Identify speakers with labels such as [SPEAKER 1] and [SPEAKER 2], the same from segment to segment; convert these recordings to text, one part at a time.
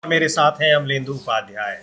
[SPEAKER 1] मेरे साथ हैं अमलेंदु उपाध्याय।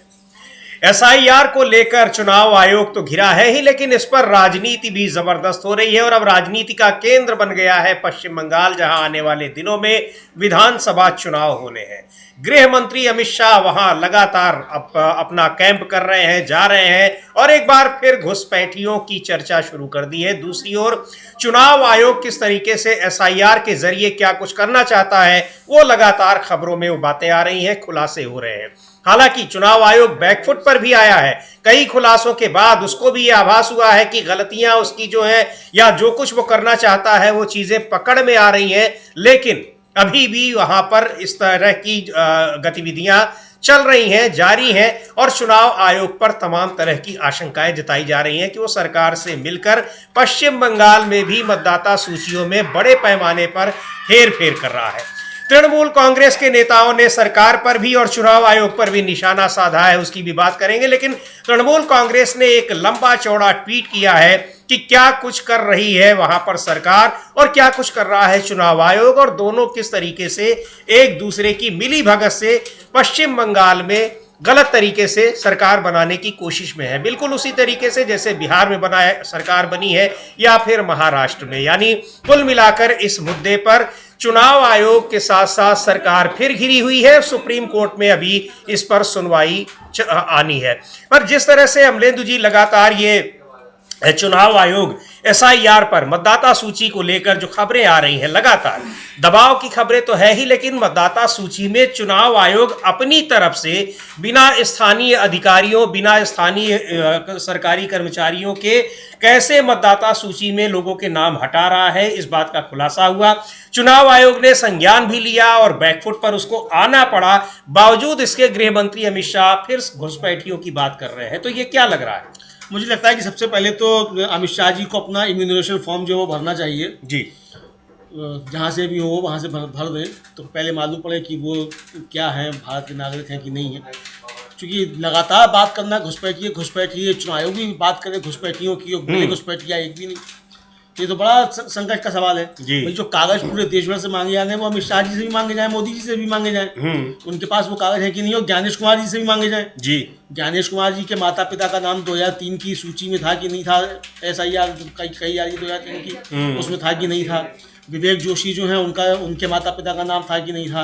[SPEAKER 1] एसआईआर को लेकर चुनाव आयोग तो घिरा है ही, लेकिन इस पर राजनीति भी जबरदस्त हो रही है और अब राजनीति का केंद्र बन गया है पश्चिम बंगाल, जहां आने वाले दिनों में विधानसभा चुनाव होने हैं। गृह मंत्री अमित शाह वहां लगातार अपना कैंप कर रहे हैं, जा रहे हैं और एक बार फिर घुसपैठियों की चर्चा शुरू कर दी है। दूसरी ओर चुनाव आयोग किस तरीके से एसआईआर के जरिए क्या कुछ करना चाहता है, वो लगातार खबरों में बातें आ रही हैं, खुलासे हो रहे हैं। हालांकि चुनाव आयोग बैकफुट पर भी आया है। कई खुलासों के बाद उसको भी यह आभास हुआ है कि गलतियां उसकी जो है या जो कुछ वो करना चाहता है वो चीजें पकड़ में आ रही हैं, लेकिन अभी भी वहां पर इस तरह की गतिविधियां चल रही हैं, जारी हैं और चुनाव आयोग पर तमाम तरह की आशंकाएं जताई जा रही हैं कि वो सरकार से मिलकर पश्चिम बंगाल में भी मतदाता सूचियों में बड़े पैमाने पर हेरफेर कर रहा है। तृणमूल कांग्रेस के नेताओं ने सरकार पर भी और चुनाव आयोग पर भी निशाना साधा है, उसकी भी बात करेंगे। लेकिन तृणमूल कांग्रेस ने एक लंबा चौड़ा ट्वीट किया है कि क्या कुछ कर रही है वहां पर सरकार और क्या कुछ कर रहा है चुनाव आयोग, और दोनों किस तरीके से एक दूसरे की मिली भगत से पश्चिम बंगाल में गलत तरीके से सरकार बनाने की कोशिश में है। बिल्कुल उसी तरीके से जैसे बिहार में सरकार बनी है या फिर महाराष्ट्र में। यानी कुल मिलाकर इस मुद्दे पर चुनाव आयोग के साथ साथ सरकार फिर घिरी हुई है। सुप्रीम कोर्ट में अभी इस पर सुनवाई आनी है। पर जिस तरह से अमलेंदु जी लगातार ये चुनाव आयोग एसआईआर पर मतदाता सूची को लेकर जो खबरें आ रही हैं, लगातार दबाव की खबरें तो है ही, लेकिन मतदाता सूची में चुनाव आयोग अपनी तरफ से बिना स्थानीय अधिकारियों, बिना स्थानीय सरकारी कर्मचारियों के कैसे मतदाता सूची में लोगों के नाम हटा रहा है, इस बात का खुलासा हुआ। चुनाव आयोग ने संज्ञान भी लिया और बैकफुट पर उसको आना पड़ा। बावजूद इसके गृह मंत्री अमित शाह फिर घुसपैठियों की बात कर रहे हैं। तो ये क्या लग रहा है?
[SPEAKER 2] मुझे लगता है कि सबसे पहले तो अमित शाह जी को अपना इम्यूनरेशन फॉर्म जो वो भरना चाहिए
[SPEAKER 1] जी।
[SPEAKER 2] जहाँ से भी हो वहाँ से भर दें, तो पहले मालूम पड़े कि वो क्या है, भारत के नागरिक हैं कि नहीं है। क्योंकि लगातार बात करना घुसपैठिए, चुनाव आयोग भी बात करे घुसपैठियों की, बोले घुसपैठिया एक भी नहीं। ये तो बड़ा संकट का सवाल है भाई। जो कागज पूरे देश भर से मांगे जाने हैं वो अमित शाह जी से भी मांगे जाए, मोदी जी से भी मांगे जाए, उनके पास वो कागज है कि नहीं, और ज्ञानेश कुमार जी से भी मांगे जाए जी। ज्ञानेश कुमार जी के माता पिता का नाम 2003 की सूची में था कि नहीं था, एसआईआर कई आ रही 2003 की, उसमें था कि नहीं था। विवेक जोशी जो है उनके माता पिता का नाम था कि नहीं था।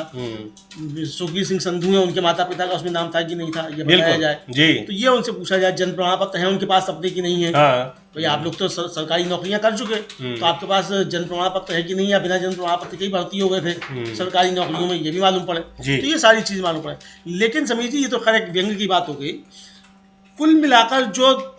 [SPEAKER 2] सुखबीर सिंह संधू है, उनके माता पिता का उसमें नाम था कि नहीं था, ये बताया जाए जी। तो ये उनसे पूछा जाए। जन्म प्रमाण पत्र है उनके पास अपने की नहीं है। भाई आप लोग तो सरकारी नौकरियां कर चुके, तो आपके पास जन्म प्रमाण पत्र है कि नहीं, या बिना जन्म प्रमाण पत्र के ही भर्ती हो गए थे सरकारी नौकरियों में, ये भी मालूम पड़े। तो ये सारी चीज मालूम पड़े। लेकिन समझिए ये तो खैर एक व्यंग की बात हो गई। कुल मिलाकर जो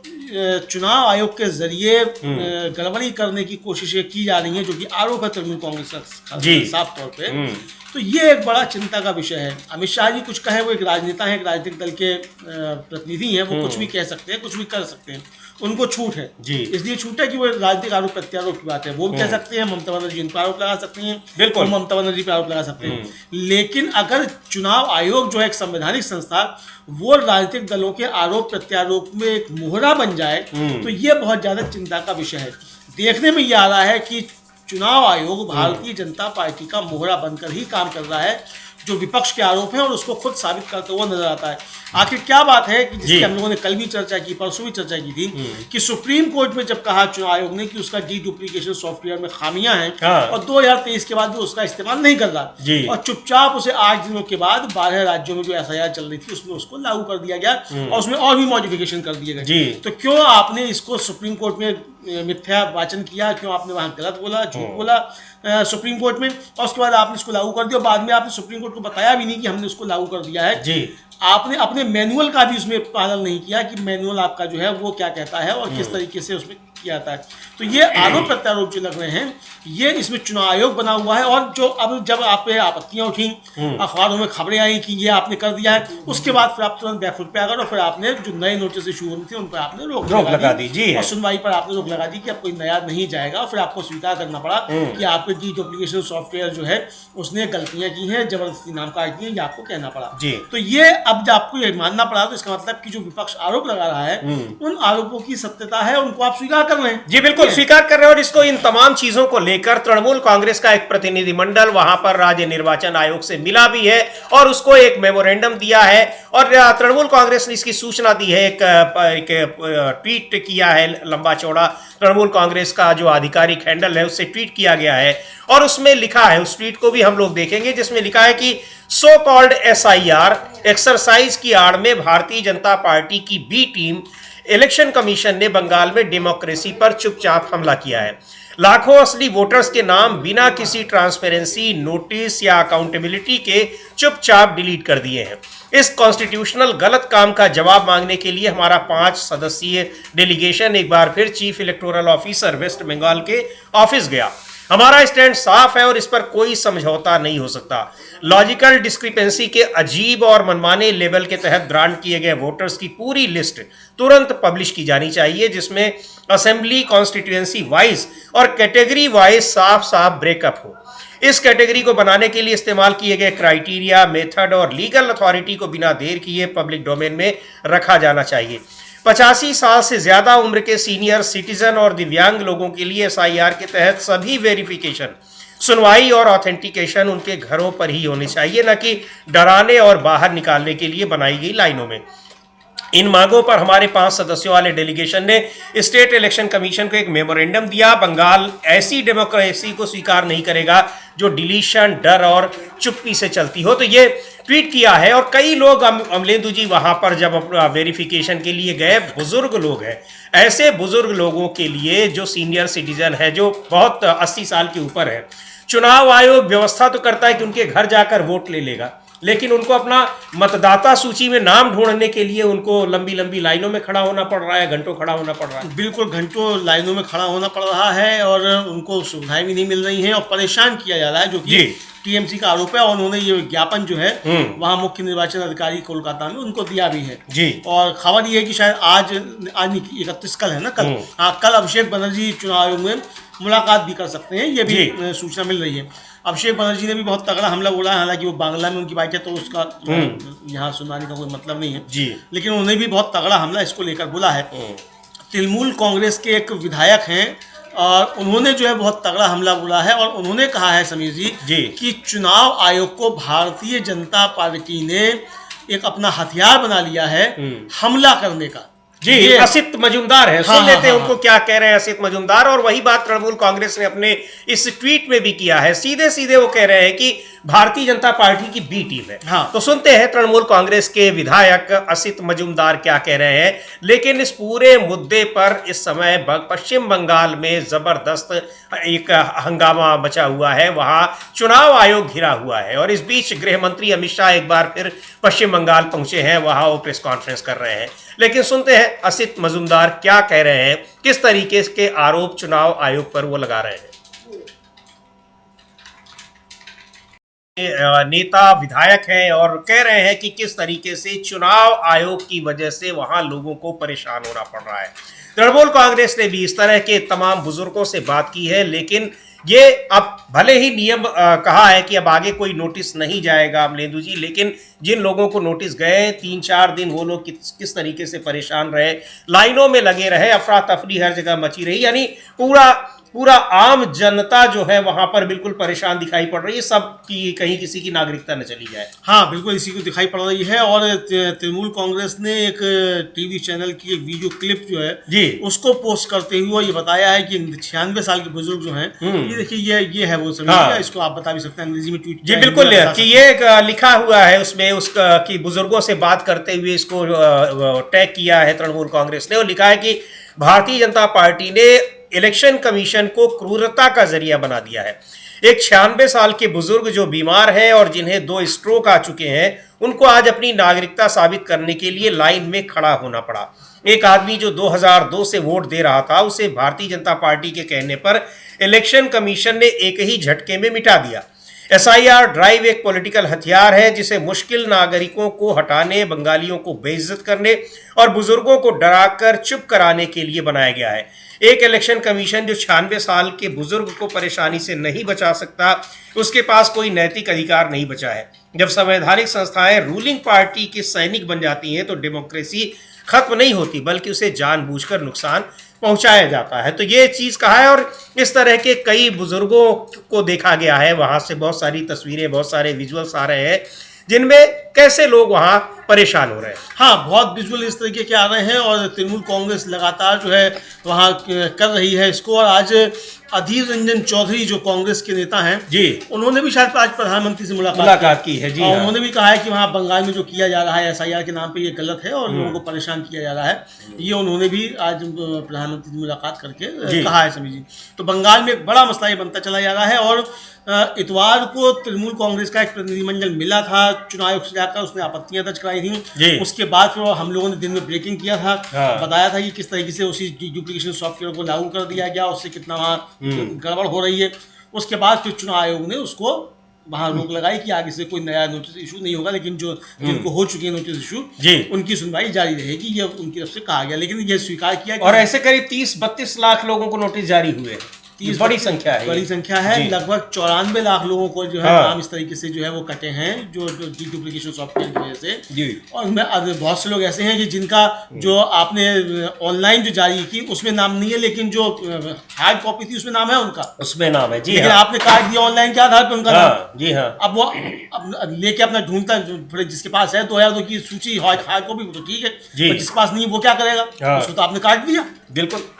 [SPEAKER 2] चुनाव आयोग के जरिए गड़बड़ी करने की कोशिशें की जा रही हैं, जो कि आरोप है तृणमूल कांग्रेस का साफ तौर पे, तो ये एक बड़ा चिंता का विषय है। अमित शाह जी कुछ कहे, वो एक राजनेता है, एक राजनीतिक दल के प्रतिनिधि हैं, वो कुछ भी कह सकते हैं, कुछ भी कर सकते हैं, उनको छूट है जी। इसलिए छूट है कि वो राजनीतिक आरोप प्रत्यारोप की बात है, वो भी कह सकते हैं। ममता बनर्जी उन पर आरोप लगा सकती हैं, बिल्कुल ममता बनर्जी पर आरोप लगा सकते हैं। लेकिन अगर चुनाव आयोग जो है एक संवैधानिक संस्था, वो राजनीतिक दलों के आरोप प्रत्यारोप में एक मोहरा बन जाए, तो ये बहुत ज्यादा चिंता का विषय है। देखने में ये आ रहा है कि चुनाव आयोग भारतीय जनता पार्टी का मोहरा बनकर ही काम कर रहा है, जो विपक्ष के आरोप हैं, और उसको खुद साबित करते हुए नजर आता है। आखिर क्या बात है कि जिसकी हम लोगों ने कल भी चर्चा की, परसों भी चर्चा की थी, कि सुप्रीम कोर्ट में जब कहा चुनाव आयोग ने कि उसका डुप्लीकेशन सॉफ्टवेयर में खामियां हैं और 2023 के बाद वो उसका इस्तेमाल नहीं कर रहा, और चुपचाप उसे 8 दिनों के बाद 12 राज्यों में जो एसआईआर चल रही थी उसमें उसको लागू कर दिया गया और उसमें और भी मॉडिफिकेशन कर दिए गए। तो क्यों आपने इसको सुप्रीम कोर्ट में मिथ्या वाचन किया, क्यों आपने वहां गलत बोला, झूठ बोला सुप्रीम कोर्ट में, और उसके बाद आपने इसको लागू कर दिया। बाद में आपने सुप्रीम कोर्ट को बताया भी नहीं कि हमने उसको लागू कर दिया है जी। आपने अपने मैनुअल का भी उसमें पालन नहीं किया कि मैनुअल आपका जो है वो क्या कहता है और किस तरीके से उसमें किया जाता है। तो ये आरोप प्रत्यारोप जो लग रहे हैं, ये इसमें चुनाव आयोग बना हुआ है। और जो अब जब आप पे आपत्तियां उठी, अखबारों में खबरें आई कि ये आपने कर दिया है, उसके बाद फिर आप तुरंत बैकफुट पे आ गए और फिर आपने जो नए नोटिस इशू होने थे उन पर आपने रोक लगा दी जी। और सुनवाई पर आपने रोक लगा दी कि अब कोई नया नहीं जाएगा। फिर आपको स्वीकार करना पड़ा कि आपके डुप्लीकेशन सॉफ्टवेयर जो है उसने गलतियां की हैं, जबरदस्ती नाम काट दिए, ये आपको कहना पड़ा। तो ये अब जब आपको ये मानना पड़ा, तो इसका मतलब कि जो विपक्ष आरोप लगा रहा है उन आरोपों की सत्यता है, उनको आप स्वीकार कर रहे हैं।
[SPEAKER 1] जी बिल्कुल स्वीकार कर रहे हैं। और इसको इन तमाम चीजों को लेकर तृणमूल कांग्रेस का एक प्रतिनिधिमंडल वहां पर राज्य निर्वाचन आयोग से मिला भी है और उसको एक मेमोरेंडम दिया है और तृणमूल कांग्रेस ने इसकी सूचना दी है। एक ट्वीट किया है लंबा चौड़ा, तृणमूल कांग्रेस का जो आधिकारिक हैंडल है उससे ट्वीट किया गया है और उसमें लिखा है, उस ट्वीट को भी हम लोग देखेंगे, जिसमें लिखा है कि सो कॉल्ड SIR एक्सरसाइज की आड़ में भारतीय जनता पार्टी की बी टीम इलेक्शन कमीशन ने बंगाल में डेमोक्रेसी पर चुपचाप हमला किया है। लाखों असली वोटर्स के नाम बिना किसी ट्रांसपेरेंसी, नोटिस या अकाउंटेबिलिटी के चुपचाप डिलीट कर दिए हैं। इस कॉन्स्टिट्यूशनल गलत काम का जवाब मांगने के लिए हमारा 5 सदस्यीय डेलीगेशन एक बार फिर chief electoral officer West Bengal के ऑफिस गया। हमारा स्टैंड साफ है और इस पर कोई समझौता नहीं हो सकता। लॉजिकल डिस्क्रिपेंसी के अजीब और मनमाने लेवल के तहत ग्रांट किए गए वोटर्स की पूरी लिस्ट तुरंत पब्लिश की जानी चाहिए, जिसमें असेंबली, कॉन्स्टिट्यूएंसी वाइज और कैटेगरी वाइज साफ साफ ब्रेकअप हो। इस कैटेगरी को बनाने के लिए इस्तेमाल किए गए क्राइटेरिया, मेथड और लीगल अथॉरिटी को बिना देर किए पब्लिक डोमेन में रखा जाना चाहिए। 85 साल से ज्यादा उम्र के सीनियर सिटीजन और दिव्यांग लोगों के लिए SIR के तहत सभी वेरिफिकेशन, सुनवाई और ऑथेंटिकेशन उनके घरों पर ही होनी चाहिए, न कि डराने और बाहर निकालने के लिए बनाई गई लाइनों में। इन मांगों पर हमारे 5 सदस्यों वाले डेलीगेशन ने स्टेट इलेक्शन कमीशन को एक मेमोरेंडम दिया। बंगाल ऐसी डेमोक्रेसी को स्वीकार नहीं करेगा जो डिलीशन, डर और चुप्पी से चलती हो। तो ये ट्वीट किया है और कई लोग, अमलेंदु जी वहां पर जब वेरिफिकेशन के लिए गए, बुजुर्ग लोग हैं, ऐसे बुजुर्ग लोगों के लिए जो सीनियर सिटीजन है, जो बहुत 80 साल के ऊपर है, चुनाव आयोग व्यवस्था तो करता है कि उनके घर जाकर वोट ले लेगा, लेकिन उनको अपना मतदाता सूची में नाम ढूंढने के लिए उनको लंबी लंबी लाइनों में खड़ा होना पड़ रहा है, घंटों खड़ा होना पड़ रहा है।
[SPEAKER 2] बिल्कुल घंटों लाइनों में खड़ा होना पड़ रहा है और उनको सुविधाएं भी नहीं मिल रही हैं और परेशान किया जा रहा है, जो कि TMC का आरोप है। और उन्होंने ये ज्ञापन जो है वहाँ मुख्य निर्वाचन अधिकारी कोलकाता में उनको दिया भी है
[SPEAKER 1] जी।
[SPEAKER 2] और खबर ये है कि शायद आज 31 कल है ना, कल अभिषेक बनर्जी चुनाव आयोग में मुलाकात भी कर सकते हैं, ये भी सूचना मिल रही है। अभिषेक बनर्जी ने भी बहुत तगड़ा हमला बोला है, हालांकि वो बांग्ला में उनकी बात है तो उसका यहाँ सुनवाने का कोई मतलब नहीं है
[SPEAKER 1] जी, लेकिन
[SPEAKER 2] उन्होंने भी बहुत तगड़ा हमला इसको लेकर बोला है। तृणमूल कांग्रेस के एक विधायक हैं और उन्होंने जो है बहुत तगड़ा हमला बोला है और उन्होंने कहा है समीर जी कि चुनाव आयोग को भारतीय जनता पार्टी ने एक अपना हथियार बना लिया है हमला करने का।
[SPEAKER 1] जी, असित मजूमदार है, सुन लेते हैं उनको क्या कह रहे हैं असित मजूमदार। और वही बात तृणमूल कांग्रेस ने अपने इस ट्वीट में भी किया है। सीधे सीधे वो कह रहे हैं कि भारतीय जनता पार्टी की बी टीम है। तो सुनते हैं तृणमूल कांग्रेस के विधायक असित मजूमदार क्या कह रहे हैं। लेकिन इस पूरे मुद्दे पर इस समय पश्चिम बंगाल में जबरदस्त एक हंगामा मचा हुआ है, वहां चुनाव आयोग घिरा हुआ है और इस बीच गृह मंत्री अमित शाह एक बार फिर पश्चिम बंगाल पहुंचे हैं, वहां वो प्रेस कॉन्फ्रेंस कर रहे हैं। लेकिन सुनते हैं असित मजूमदार क्या कह रहे हैं, किस तरीके के आरोप चुनाव आयोग पर वो लगा रहे हैं। नेता विधायक हैं और कह रहे हैं कि किस तरीके से चुनाव आयोग की वजह से वहां लोगों को परेशान होना पड़ रहा है। तृणमूल कांग्रेस ने भी इस तरह के तमाम बुजुर्गों से बात की है, लेकिन ये अब भले ही नियम कहा है कि अब आगे कोई नोटिस नहीं जाएगा अमलेंदु जी, लेकिन जिन लोगों को नोटिस गए 3-4 दिन वो लोग किस तरीके से परेशान रहे, लाइनों में लगे रहे, अफरा तफरी हर जगह मची रही, यानी पूरा आम जनता जो है वहां पर बिल्कुल परेशान दिखाई पड़ रही है। सब की कहीं किसी की नागरिकता न चली जाए।
[SPEAKER 2] हाँ बिल्कुल इसी को दिखाई पड़ रही है। और तृणमूल कांग्रेस ने एक टीवी चैनल की एक वीडियो क्लिप जो है जी उसको पोस्ट करते हुए ये बताया है कि 96 साल के बुजुर्ग जो हैं, ये देखिए ये है वो समय, इसको आप बता भी सकते हैं अंग्रेजी में ट्वीट
[SPEAKER 1] जी बिल्कुल कि ये लिखा हुआ है उसमें उसका कि बुजुर्गों से बात करते हुए इसको टैग किया है तृणमूल कांग्रेस ने और लिखा है कि भारतीय जनता पार्टी ने इलेक्शन कमीशन को क्रूरता का जरिया बना दिया है। एक 96 साल के बुजुर्ग जो बीमार हैं और जिन्हें 2 स्ट्रोक आ चुके हैं, उनको आज अपनी नागरिकता साबित करने के लिए लाइन में खड़ा होना पड़ा। एक आदमी जो 2002 से वोट दे रहा था, उसे भारतीय जनता पार्टी के कहने पर इलेक्शन कमीशन ने एक ही झटके में मिटा दिया। SIR ड्राइव एक पॉलिटिकल हथियार है जिसे मुश्किल नागरिकों को हटाने, बंगालियों को बेइज्जत करने और बुजुर्गों को डराकर चुप कराने के लिए बनाया गया है। एक इलेक्शन कमीशन जो 96 साल के बुजुर्ग को परेशानी से नहीं बचा सकता, उसके पास कोई नैतिक अधिकार नहीं बचा है। जब संवैधानिक संस्थाएं रूलिंग पार्टी के सैनिक बन जाती हैं तो डेमोक्रेसी खत्म नहीं होती, बल्कि उसे जानबूझकर नुकसान पहुंचाया जाता है। तो ये चीज कहा है और इस तरह के कई बुजुर्गों को देखा गया है, वहां से बहुत सारी तस्वीरें, बहुत सारे विजुअल्स आ रहे हैं जिनमें कैसे लोग वहां परेशान हो रहे हैं।
[SPEAKER 2] हाँ, बहुत विजुअल इस तरीके के आ रहे हैं और तृणमूल कांग्रेस लगातार जो है वहाँ कर रही है इसको। और आज अधीर रंजन चौधरी जो कांग्रेस के नेता हैं
[SPEAKER 1] जी,
[SPEAKER 2] उन्होंने भी शायद आज प्रधानमंत्री से
[SPEAKER 1] मुलाकात की है जी।
[SPEAKER 2] और
[SPEAKER 1] हाँ।
[SPEAKER 2] उन्होंने भी कहा है कि वहाँ बंगाल में जो किया जा रहा है SIR के नाम पे ये गलत है और लोगों को परेशान किया जा रहा है। ये उन्होंने भी आज प्रधानमंत्री से मुलाकात करके कहा है सभी जी। तो बंगाल में एक बड़ा मसला ये बनता चला जा रहा है। और इतवार को तृणमूल कांग्रेस का एक प्रतिनिधिमंडल मिला था चुनाव आयोग से जाकर, उसने आपत्तियां दर्ज कराई थी। उसके बाद फिर हम लोगों ने दिन में ब्रेकिंग किया था, बताया था कि किस तरीके से उसी डुप्लीकेशन सॉफ्टवेयर को लागू कर दिया गया, उससे कितना वहाँ गड़बड़ हो रही है। उसके बाद फिर चुनाव आयोग ने उसको वहाँ रोक लगाई कि आगे से कोई नया नोटिस इशू नहीं होगा, लेकिन जो जिनको हो चुकी है नोटिस इशू उनकी सुनवाई जारी रहेगी, ये उनकी तरफ से कहा गया। लेकिन ये स्वीकार किया
[SPEAKER 1] और ऐसे करीब 30-32 लाख लोगों को नोटिस जारी हुए, बड़ी संख्या है,
[SPEAKER 2] बड़ी संख्या है। लगभग 94 लाख लोगों को जो है नाम इस तरीके से जो है वो कटे हैं जो डुप्लीकेशन सॉफ्टवेयर की वजह से जी। और उनमें बहुत से लोग ऐसे हैं कि जिनका जो आपने ऑनलाइन जो जारी की उसमें नाम नहीं है, लेकिन जो हार्ड कॉपी थी उसमें नाम है उनका, उसमें नाम है जी। लेकिन आपने कार्ड दिया ऑनलाइन के आधार पर उनका नाम जी। हाँ, अब वो लेके अपना ढूंढता जिसके पास है 2002 की सूची हार्ड कॉपी तो ठीक है, जिसके पास नहीं वो क्या करेगा, उसको तो आपने कार्ड दिया। बिल्कुल,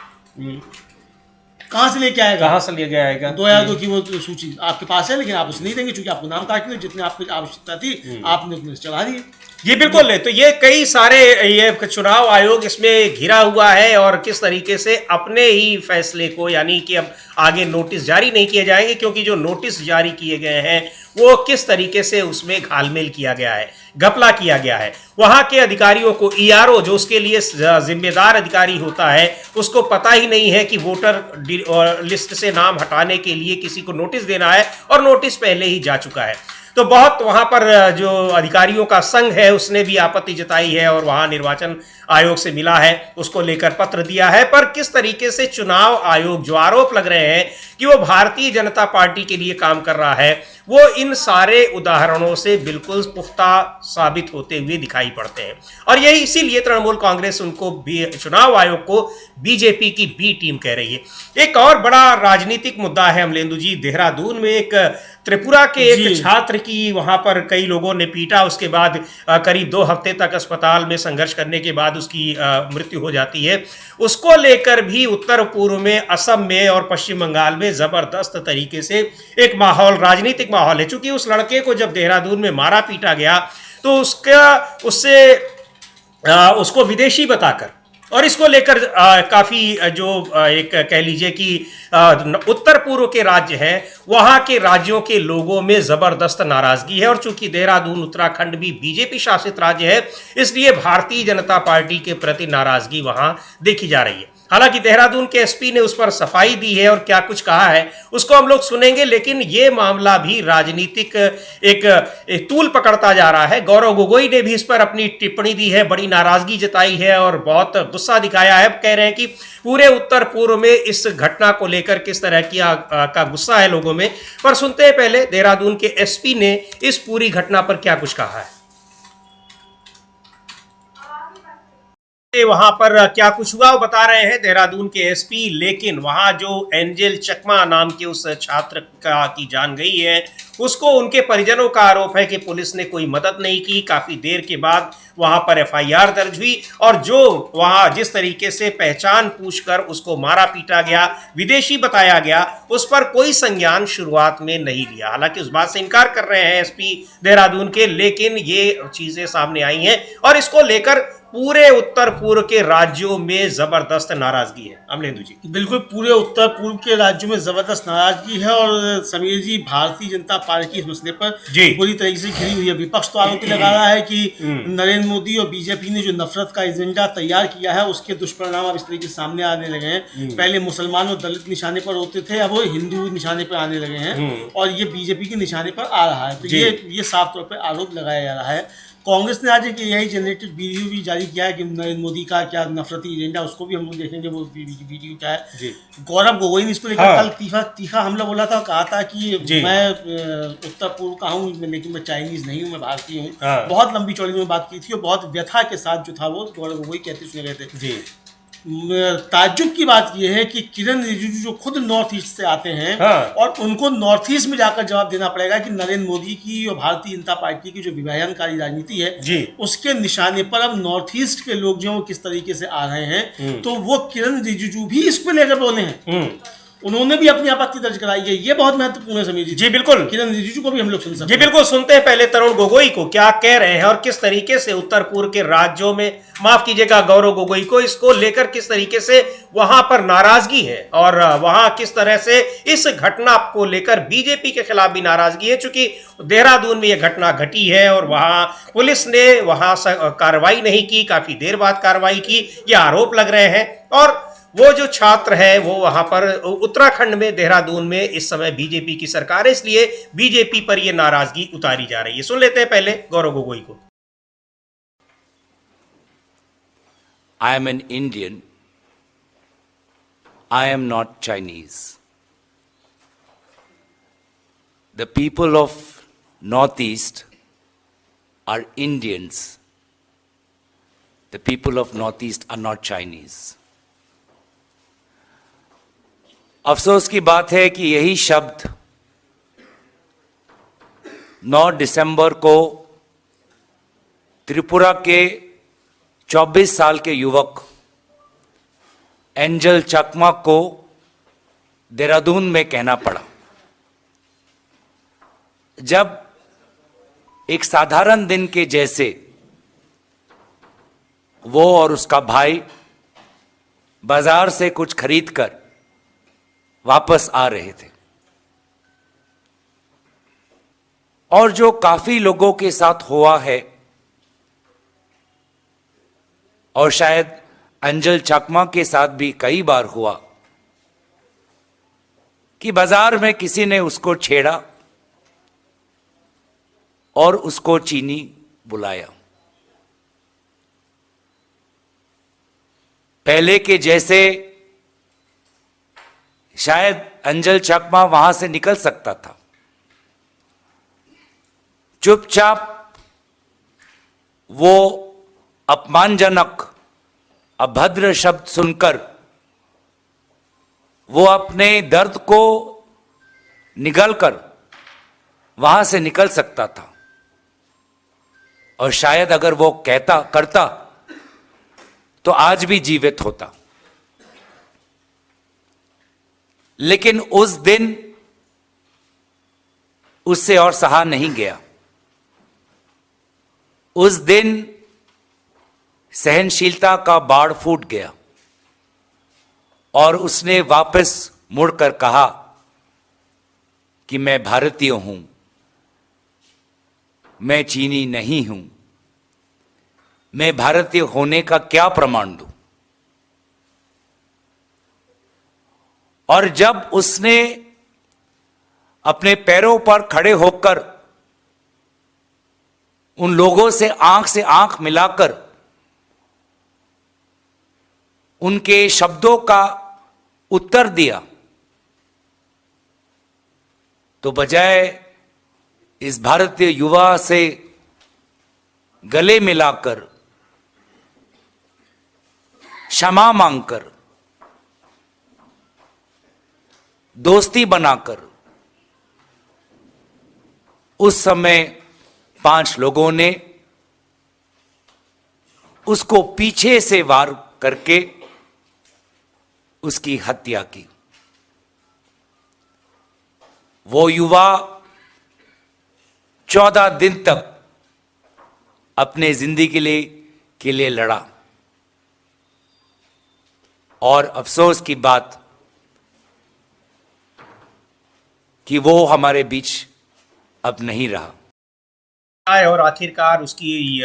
[SPEAKER 2] कहाँ से लेके आएगा, कहाँ से लेके आएगा 2002 की वो सूची आपके पास है, लेकिन आप उसे नहीं देंगे क्योंकि आपको नाम काट के जितने आपकी आवश्यकता थी आपने उतने चला दिए।
[SPEAKER 1] जी बिल्कुल है। तो ये कई सारे ये चुनाव आयोग इसमें घिरा हुआ है और किस तरीके से अपने ही फैसले को, यानी कि अब आगे नोटिस जारी नहीं किए जाएंगे क्योंकि जो नोटिस जारी किए गए हैं वो किस तरीके से उसमें घालमेल किया गया है, घपला किया गया है। वहां के अधिकारियों को ERO जो उसके लिए जिम्मेदार अधिकारी होता है उसको पता ही नहीं है कि वोटर लिस्ट से नाम हटाने के लिए किसी को नोटिस देना है और नोटिस पहले ही जा चुका है। तो बहुत वहां पर जो अधिकारियों का संघ है उसने भी आपत्ति जताई है और वहां निर्वाचन आयोग से मिला है, उसको लेकर पत्र दिया है। पर किस तरीके से चुनाव आयोग जो आरोप लग रहे हैं कि वो भारतीय जनता पार्टी के लिए काम कर रहा है, वो इन सारे उदाहरणों से बिल्कुल पुख्ता साबित होते हुए दिखाई पड़ते हैं। और यही इसीलिए तृणमूल कांग्रेस उनको चुनाव आयोग को बीजेपी की बी टीम कह रही है। एक और बड़ा राजनीतिक मुद्दा है अमलेंदु जी, देहरादून में एक त्रिपुरा के एक छात्र की वहां पर कई लोगों ने पीटा, उसके बाद करीब 2 हफ्ते तक अस्पताल में संघर्ष करने के बाद उसकी मृत्यु हो जाती है। उसको लेकर भी उत्तर पूर्व में, असम में और पश्चिम बंगाल में जबरदस्त तरीके से एक माहौल, राजनीतिक माहौल है। चूंकि उस लड़के को जब देहरादून में मारा पीटा गया तो उसको विदेशी बताकर, और इसको लेकर काफी जो एक कह लीजिए कि उत्तर पूर्व के राज्य हैं वहां के राज्यों के लोगों में जबरदस्त नाराजगी है। और चूंकि देहरादून उत्तराखंड भी बीजेपी शासित राज्य है, इसलिए भारतीय जनता पार्टी के प्रति नाराजगी वहां देखी जा रही है। हालांकि देहरादून के SP ने उस पर सफाई दी है और क्या कुछ कहा है उसको हम लोग सुनेंगे, लेकिन ये मामला भी राजनीतिक एक तूल पकड़ता जा रहा है। गौरव गोगोई ने भी इस पर अपनी टिप्पणी दी है, बड़ी नाराजगी जताई है और बहुत गुस्सा दिखाया है। कह रहे हैं कि पूरे उत्तर पूर्व में इस घटना को लेकर किस तरह का गुस्सा है लोगों में। पर सुनते हैं पहले देहरादून के SP ने इस पूरी घटना पर क्या कुछ कहा है। वहां पर क्या कुछ हुआ वो बता रहे हैं देहरादून के SP, लेकिन वहां जो एंजल चकमा नाम के उस छात्र की जान गई है उसको उनके परिजनों का आरोप है कि पुलिस ने कोई मदद नहीं की। काफी देर के बाद वहां पर FIR दर्ज हुई और जो वहां जिस तरीके से पहचान पूछकर उसको मारा पीटा गया, विदेशी बताया गया, उस पर कोई संज्ञान शुरुआत में नहीं लिया। हालांकि उस बात से इनकार कर रहे हैं SP देहरादून के, लेकिन ये चीजें सामने आई हैं और इसको लेकर पूरे उत्तर पूर्व के राज्यों में जबरदस्त नाराजगी है। अमलेंदु जी
[SPEAKER 2] बिल्कुल, पूरे उत्तर पूर्व के राज्यों में जबरदस्त नाराजगी है। और समीर जी, भारतीय जनता पार्टी इस मसले पर पूरी तरीके से घिरी हुई है। विपक्ष तो आरोप लगा रहा है कि नरेंद्र मोदी और बीजेपी ने जो नफरत का एजेंडा तैयार किया है उसके दुष्परिणाम अब इस तरीके से सामने आने लगे हैं। पहले मुसलमान और दलित निशाने पर होते थे, अब वो हिंदू निशाने पर आने लगे हैं और ये बीजेपी के निशाने पर आ रहा है। तो ये साफ तौर पर आरोप लगाया जा रहा है। कांग्रेस ने आज एक यही जनरेटेड वीडियो भी जारी किया है कि नरेंद्र मोदी का क्या नफरती एजेंडा, उसको भी हम लोग देखेंगे वो वीडियो क्या है। गौरव गोगोई ने इसको लेकर कल तीखा हमला बोला था, कहा था कि मैं उत्तर पूर्व का हूँ लेकिन मैं चाइनीज नहीं हूँ, मैं भारतीय हूँ। बहुत लंबी चौड़ी में बात की थी और बहुत व्यथा के साथ जो था वो गौरव गोगोई कहते सुने गए थे। ताज्जुब की बात यह है कि किरण रिजिजू जो खुद नॉर्थ ईस्ट से आते हैं,
[SPEAKER 1] हाँ।
[SPEAKER 2] और उनको नॉर्थ ईस्ट में जाकर जवाब देना पड़ेगा कि नरेंद्र मोदी की और भारतीय जनता पार्टी की जो विभाजनकारी राजनीति है
[SPEAKER 1] जी।
[SPEAKER 2] उसके निशाने पर अब नॉर्थ ईस्ट के लोग जो किस तरीके से आ रहे हैं, तो वो किरण रिजिजू भी इस पर लेकर बोले हैं। उन्होंने भी अपनी आपत्ति दर्ज कराई है। ये बहुत महत्वपूर्ण है समीर
[SPEAKER 1] जी बिल्कुल।
[SPEAKER 2] किरण रिजिजू को भी हम लोग सुन सकते
[SPEAKER 1] जी
[SPEAKER 2] हैं।
[SPEAKER 1] बिल्कुल, सुनते हैं पहले तरुण गोगोई को क्या कह रहे हैं और किस तरीके से उत्तर पूर्व के राज्यों में, माफ कीजिएगा गौरव गोगोई को, इसको लेकर किस तरीके से वहां पर नाराजगी है और वहां किस तरह से इस घटना को लेकर बीजेपी के खिलाफ भी नाराजगी है, चूंकि देहरादून में यह घटना घटी है और वहां पुलिस ने वहां कार्रवाई नहीं की, काफी देर बाद कार्रवाई की, ये आरोप लग रहे हैं। और वो जो छात्र है वो वहां पर उत्तराखंड में, देहरादून में इस समय बीजेपी की सरकार है, इसलिए बीजेपी पर ये नाराजगी उतारी जा रही है। सुन लेते हैं पहले गौरव गोगोई को।
[SPEAKER 3] I am an Indian. I am not Chinese. The people of Northeast are Indians. The people of Northeast are not Chinese. अफसोस की बात है कि यही शब्द 9 दिसंबर को त्रिपुरा के 24 साल के युवक एंजल चकमा को देहरादून में कहना पड़ा, जब एक साधारण दिन के जैसे वो और उसका भाई बाजार से कुछ खरीदकर वापस आ रहे थे, और जो काफी लोगों के साथ हुआ है, और शायद अंजल चकमा के साथ भी कई बार हुआ, कि बाजार में किसी ने उसको छेड़ा और उसको चीनी बुलाया। पहले के जैसे शायद अंजल चकमा वहां से निकल सकता था, चुपचाप वो अपमानजनक अभद्र शब्द सुनकर वो अपने दर्द को निगलकर वहां से निकल सकता था, और शायद अगर वो करता तो आज भी जीवित होता। लेकिन उस दिन उससे और सहा नहीं गया। उस दिन सहनशीलता का बाड़ फूट गया और उसने वापस मुड़कर कहा कि मैं भारतीय हूं, मैं चीनी नहीं हूं, मैं भारतीय होने का क्या प्रमाण दूं। और जब उसने अपने पैरों पर खड़े होकर उन लोगों से आंख मिलाकर उनके शब्दों का उत्तर दिया, तो बजाय इस भारतीय युवा से गले मिलाकर, क्षमा मांगकर, दोस्ती बनाकर, उस समय 5 लोगों ने उसको पीछे से वार करके उसकी हत्या की। वो युवा 14 दिन तक अपने जिंदगी के लिए लड़ा, और अफसोस की बात कि वो हमारे बीच अब नहीं रहा।
[SPEAKER 1] और आखिरकार उसकी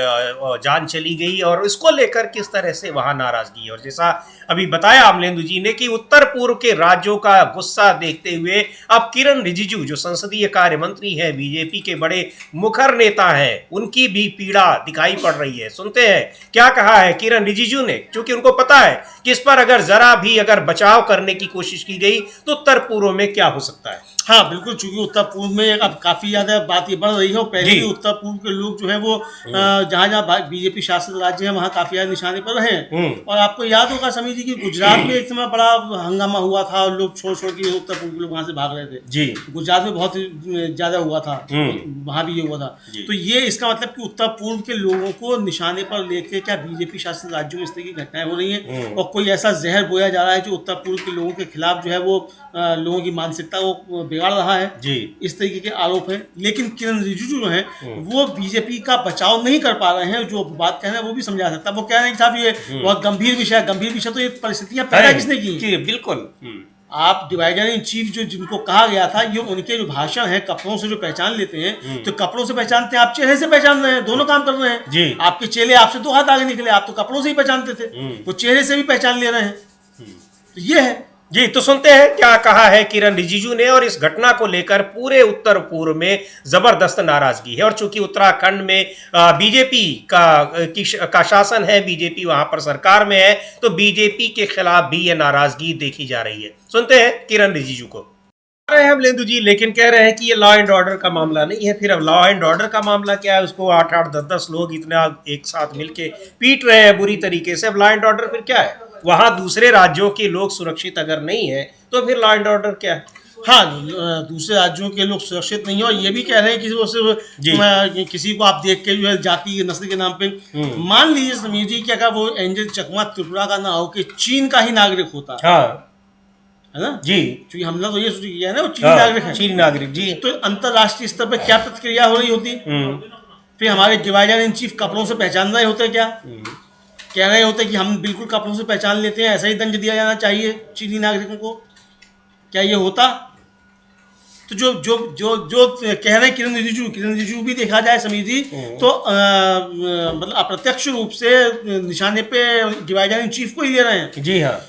[SPEAKER 1] जान चली गई, और इसको लेकर किस तरह से वहां नाराजगी है। और जैसा अभी बताया अमलेंदु जी ने कि उत्तर पूर्व के राज्यों का गुस्सा देखते हुए अब किरण रिजिजू जो संसदीय कार्य मंत्री है, बीजेपी के बड़े मुखर नेता हैं, उनकी भी पीड़ा दिखाई पड़ रही है। सुनते हैं क्या कहा है किरण रिजिजू ने, क्योंकि उनको पता है कि इस पर अगर जरा भी बचाव करने की कोशिश की गई तो उत्तर पूर्व में क्या हो सकता है।
[SPEAKER 2] हाँ बिल्कुल, चूंकि उत्तर पूर्व में अब काफी ज्यादा बात ये बढ़ रही है, और पहले भी उत्तर पूर्व पूर्व के लोग जो है वो जहाँ जहाँ बीजेपी शासित राज्य है वहाँ काफी ज्यादा निशाने पर रहे। और आपको याद होगा समीर जी की गुजरात में एक समय बड़ा हंगामा हुआ था और लोग छोड़ छोड़ के उत्तर पूर्व के लोग वहाँ से भाग रहे थे
[SPEAKER 1] जी।
[SPEAKER 2] गुजरात में बहुत ज्यादा हुआ था, वहाँ भी ये हुआ था। तो ये इसका मतलब कि उत्तर पूर्व के लोगों को निशाने पर लेके क्या बीजेपी शासित राज्यों में इस तरह की घटनाएं हो रही हैं और कोई ऐसा जहर बोया जा रहा है जो उत्तर पूर्व के लोगों के खिलाफ जो है वो लोगों की मानसिकता को बिगाड़ रहा है जी। इस तरीके के आरोप हैं। लेकिन किरण रिजिजू जो है वो बीजेपी का बचाव नहीं कर पा रहे हैं। जो बात कह रहे हैं वो भी समझा सकता है। वो कह रहे हैं कि साहब ये बहुत गंभीर विषय तो ये परिस्थितियां पैदा किसने की? बिल्कुल। आप डिवाइडर इन चीफ जो जिनको कहा गया था, ये उनके जो भाषण है कपड़ों से जो पहचान लेते हैं, तो कपड़ों से पहचानते हैं, आप चेहरे से पहचान रहे हैं, दोनों काम कर रहे हैं जी। आपके चेले आपसे 2 हाथ आगे निकले, आप तो कपड़ों से ही पहचानते थे, वो चेहरे से भी पहचान ले रहे हैं। तो ये है
[SPEAKER 1] जी। तो सुनते हैं क्या कहा है किरण रिजिजू ने। और इस घटना को लेकर पूरे उत्तर पूर्व में जबरदस्त नाराजगी है। और चूंकि उत्तराखंड में बीजेपी का शासन है, बीजेपी वहां पर सरकार में है, तो बीजेपी के खिलाफ भी ये नाराजगी देखी जा रही है। सुनते हैं किरण रिजिजू को। रहे हैं अमलेंदु जी, लेकिन कह रहे हैं कि ये लॉ एंड ऑर्डर का मामला नहीं है। फिर अब लॉ एंड ऑर्डर का मामला क्या है? उसको 8-8, 10-10 लोग इतना एक साथ मिलके पीट रहे हैं बुरी तरीके से। अब लॉ एंड ऑर्डर फिर क्या है? वहां दूसरे राज्यों के लोग सुरक्षित अगर नहीं है तो फिर लॉ एंड ऑर्डर क्या है?
[SPEAKER 2] हाँ, दूसरे राज्यों के लोग सुरक्षित नहीं है। और ये भी कह रहे हैं कि वो सिर्फ किसी को आप देख के जो है जाति नस्ल के नाम पे, मान लीजिए समीर जी कि अगर वो एंजल चकमा त्रिपुरा का ना हो कि चीन का ही नागरिक होता है ना जी, क्योंकि हमने तो ये सोच किया है ना वो चीनी नागरिक है, चीनी नागरिक जी, तो अंतरराष्ट्रीय स्तर पर क्या प्रतिक्रिया हो रही होती? फिर हमारे डिवाइडर इन चीफ कपड़ों से पहचान रहे होते, क्या कह रहे होते कि हम बिल्कुल कपड़ों से पहचान लेते हैं, ऐसा ही दंड दिया जाना चाहिए चीनी नागरिकों को, क्या ये होता? तो जो जो जो जो कह रहे हैं किरण रिजिजू भी देखा जाए समीर जी, तो मतलब अप्रत्यक्ष रूप से निशाने पे डिवाइडर इन चीफ को ही ले रहे हैं जी। हाँ,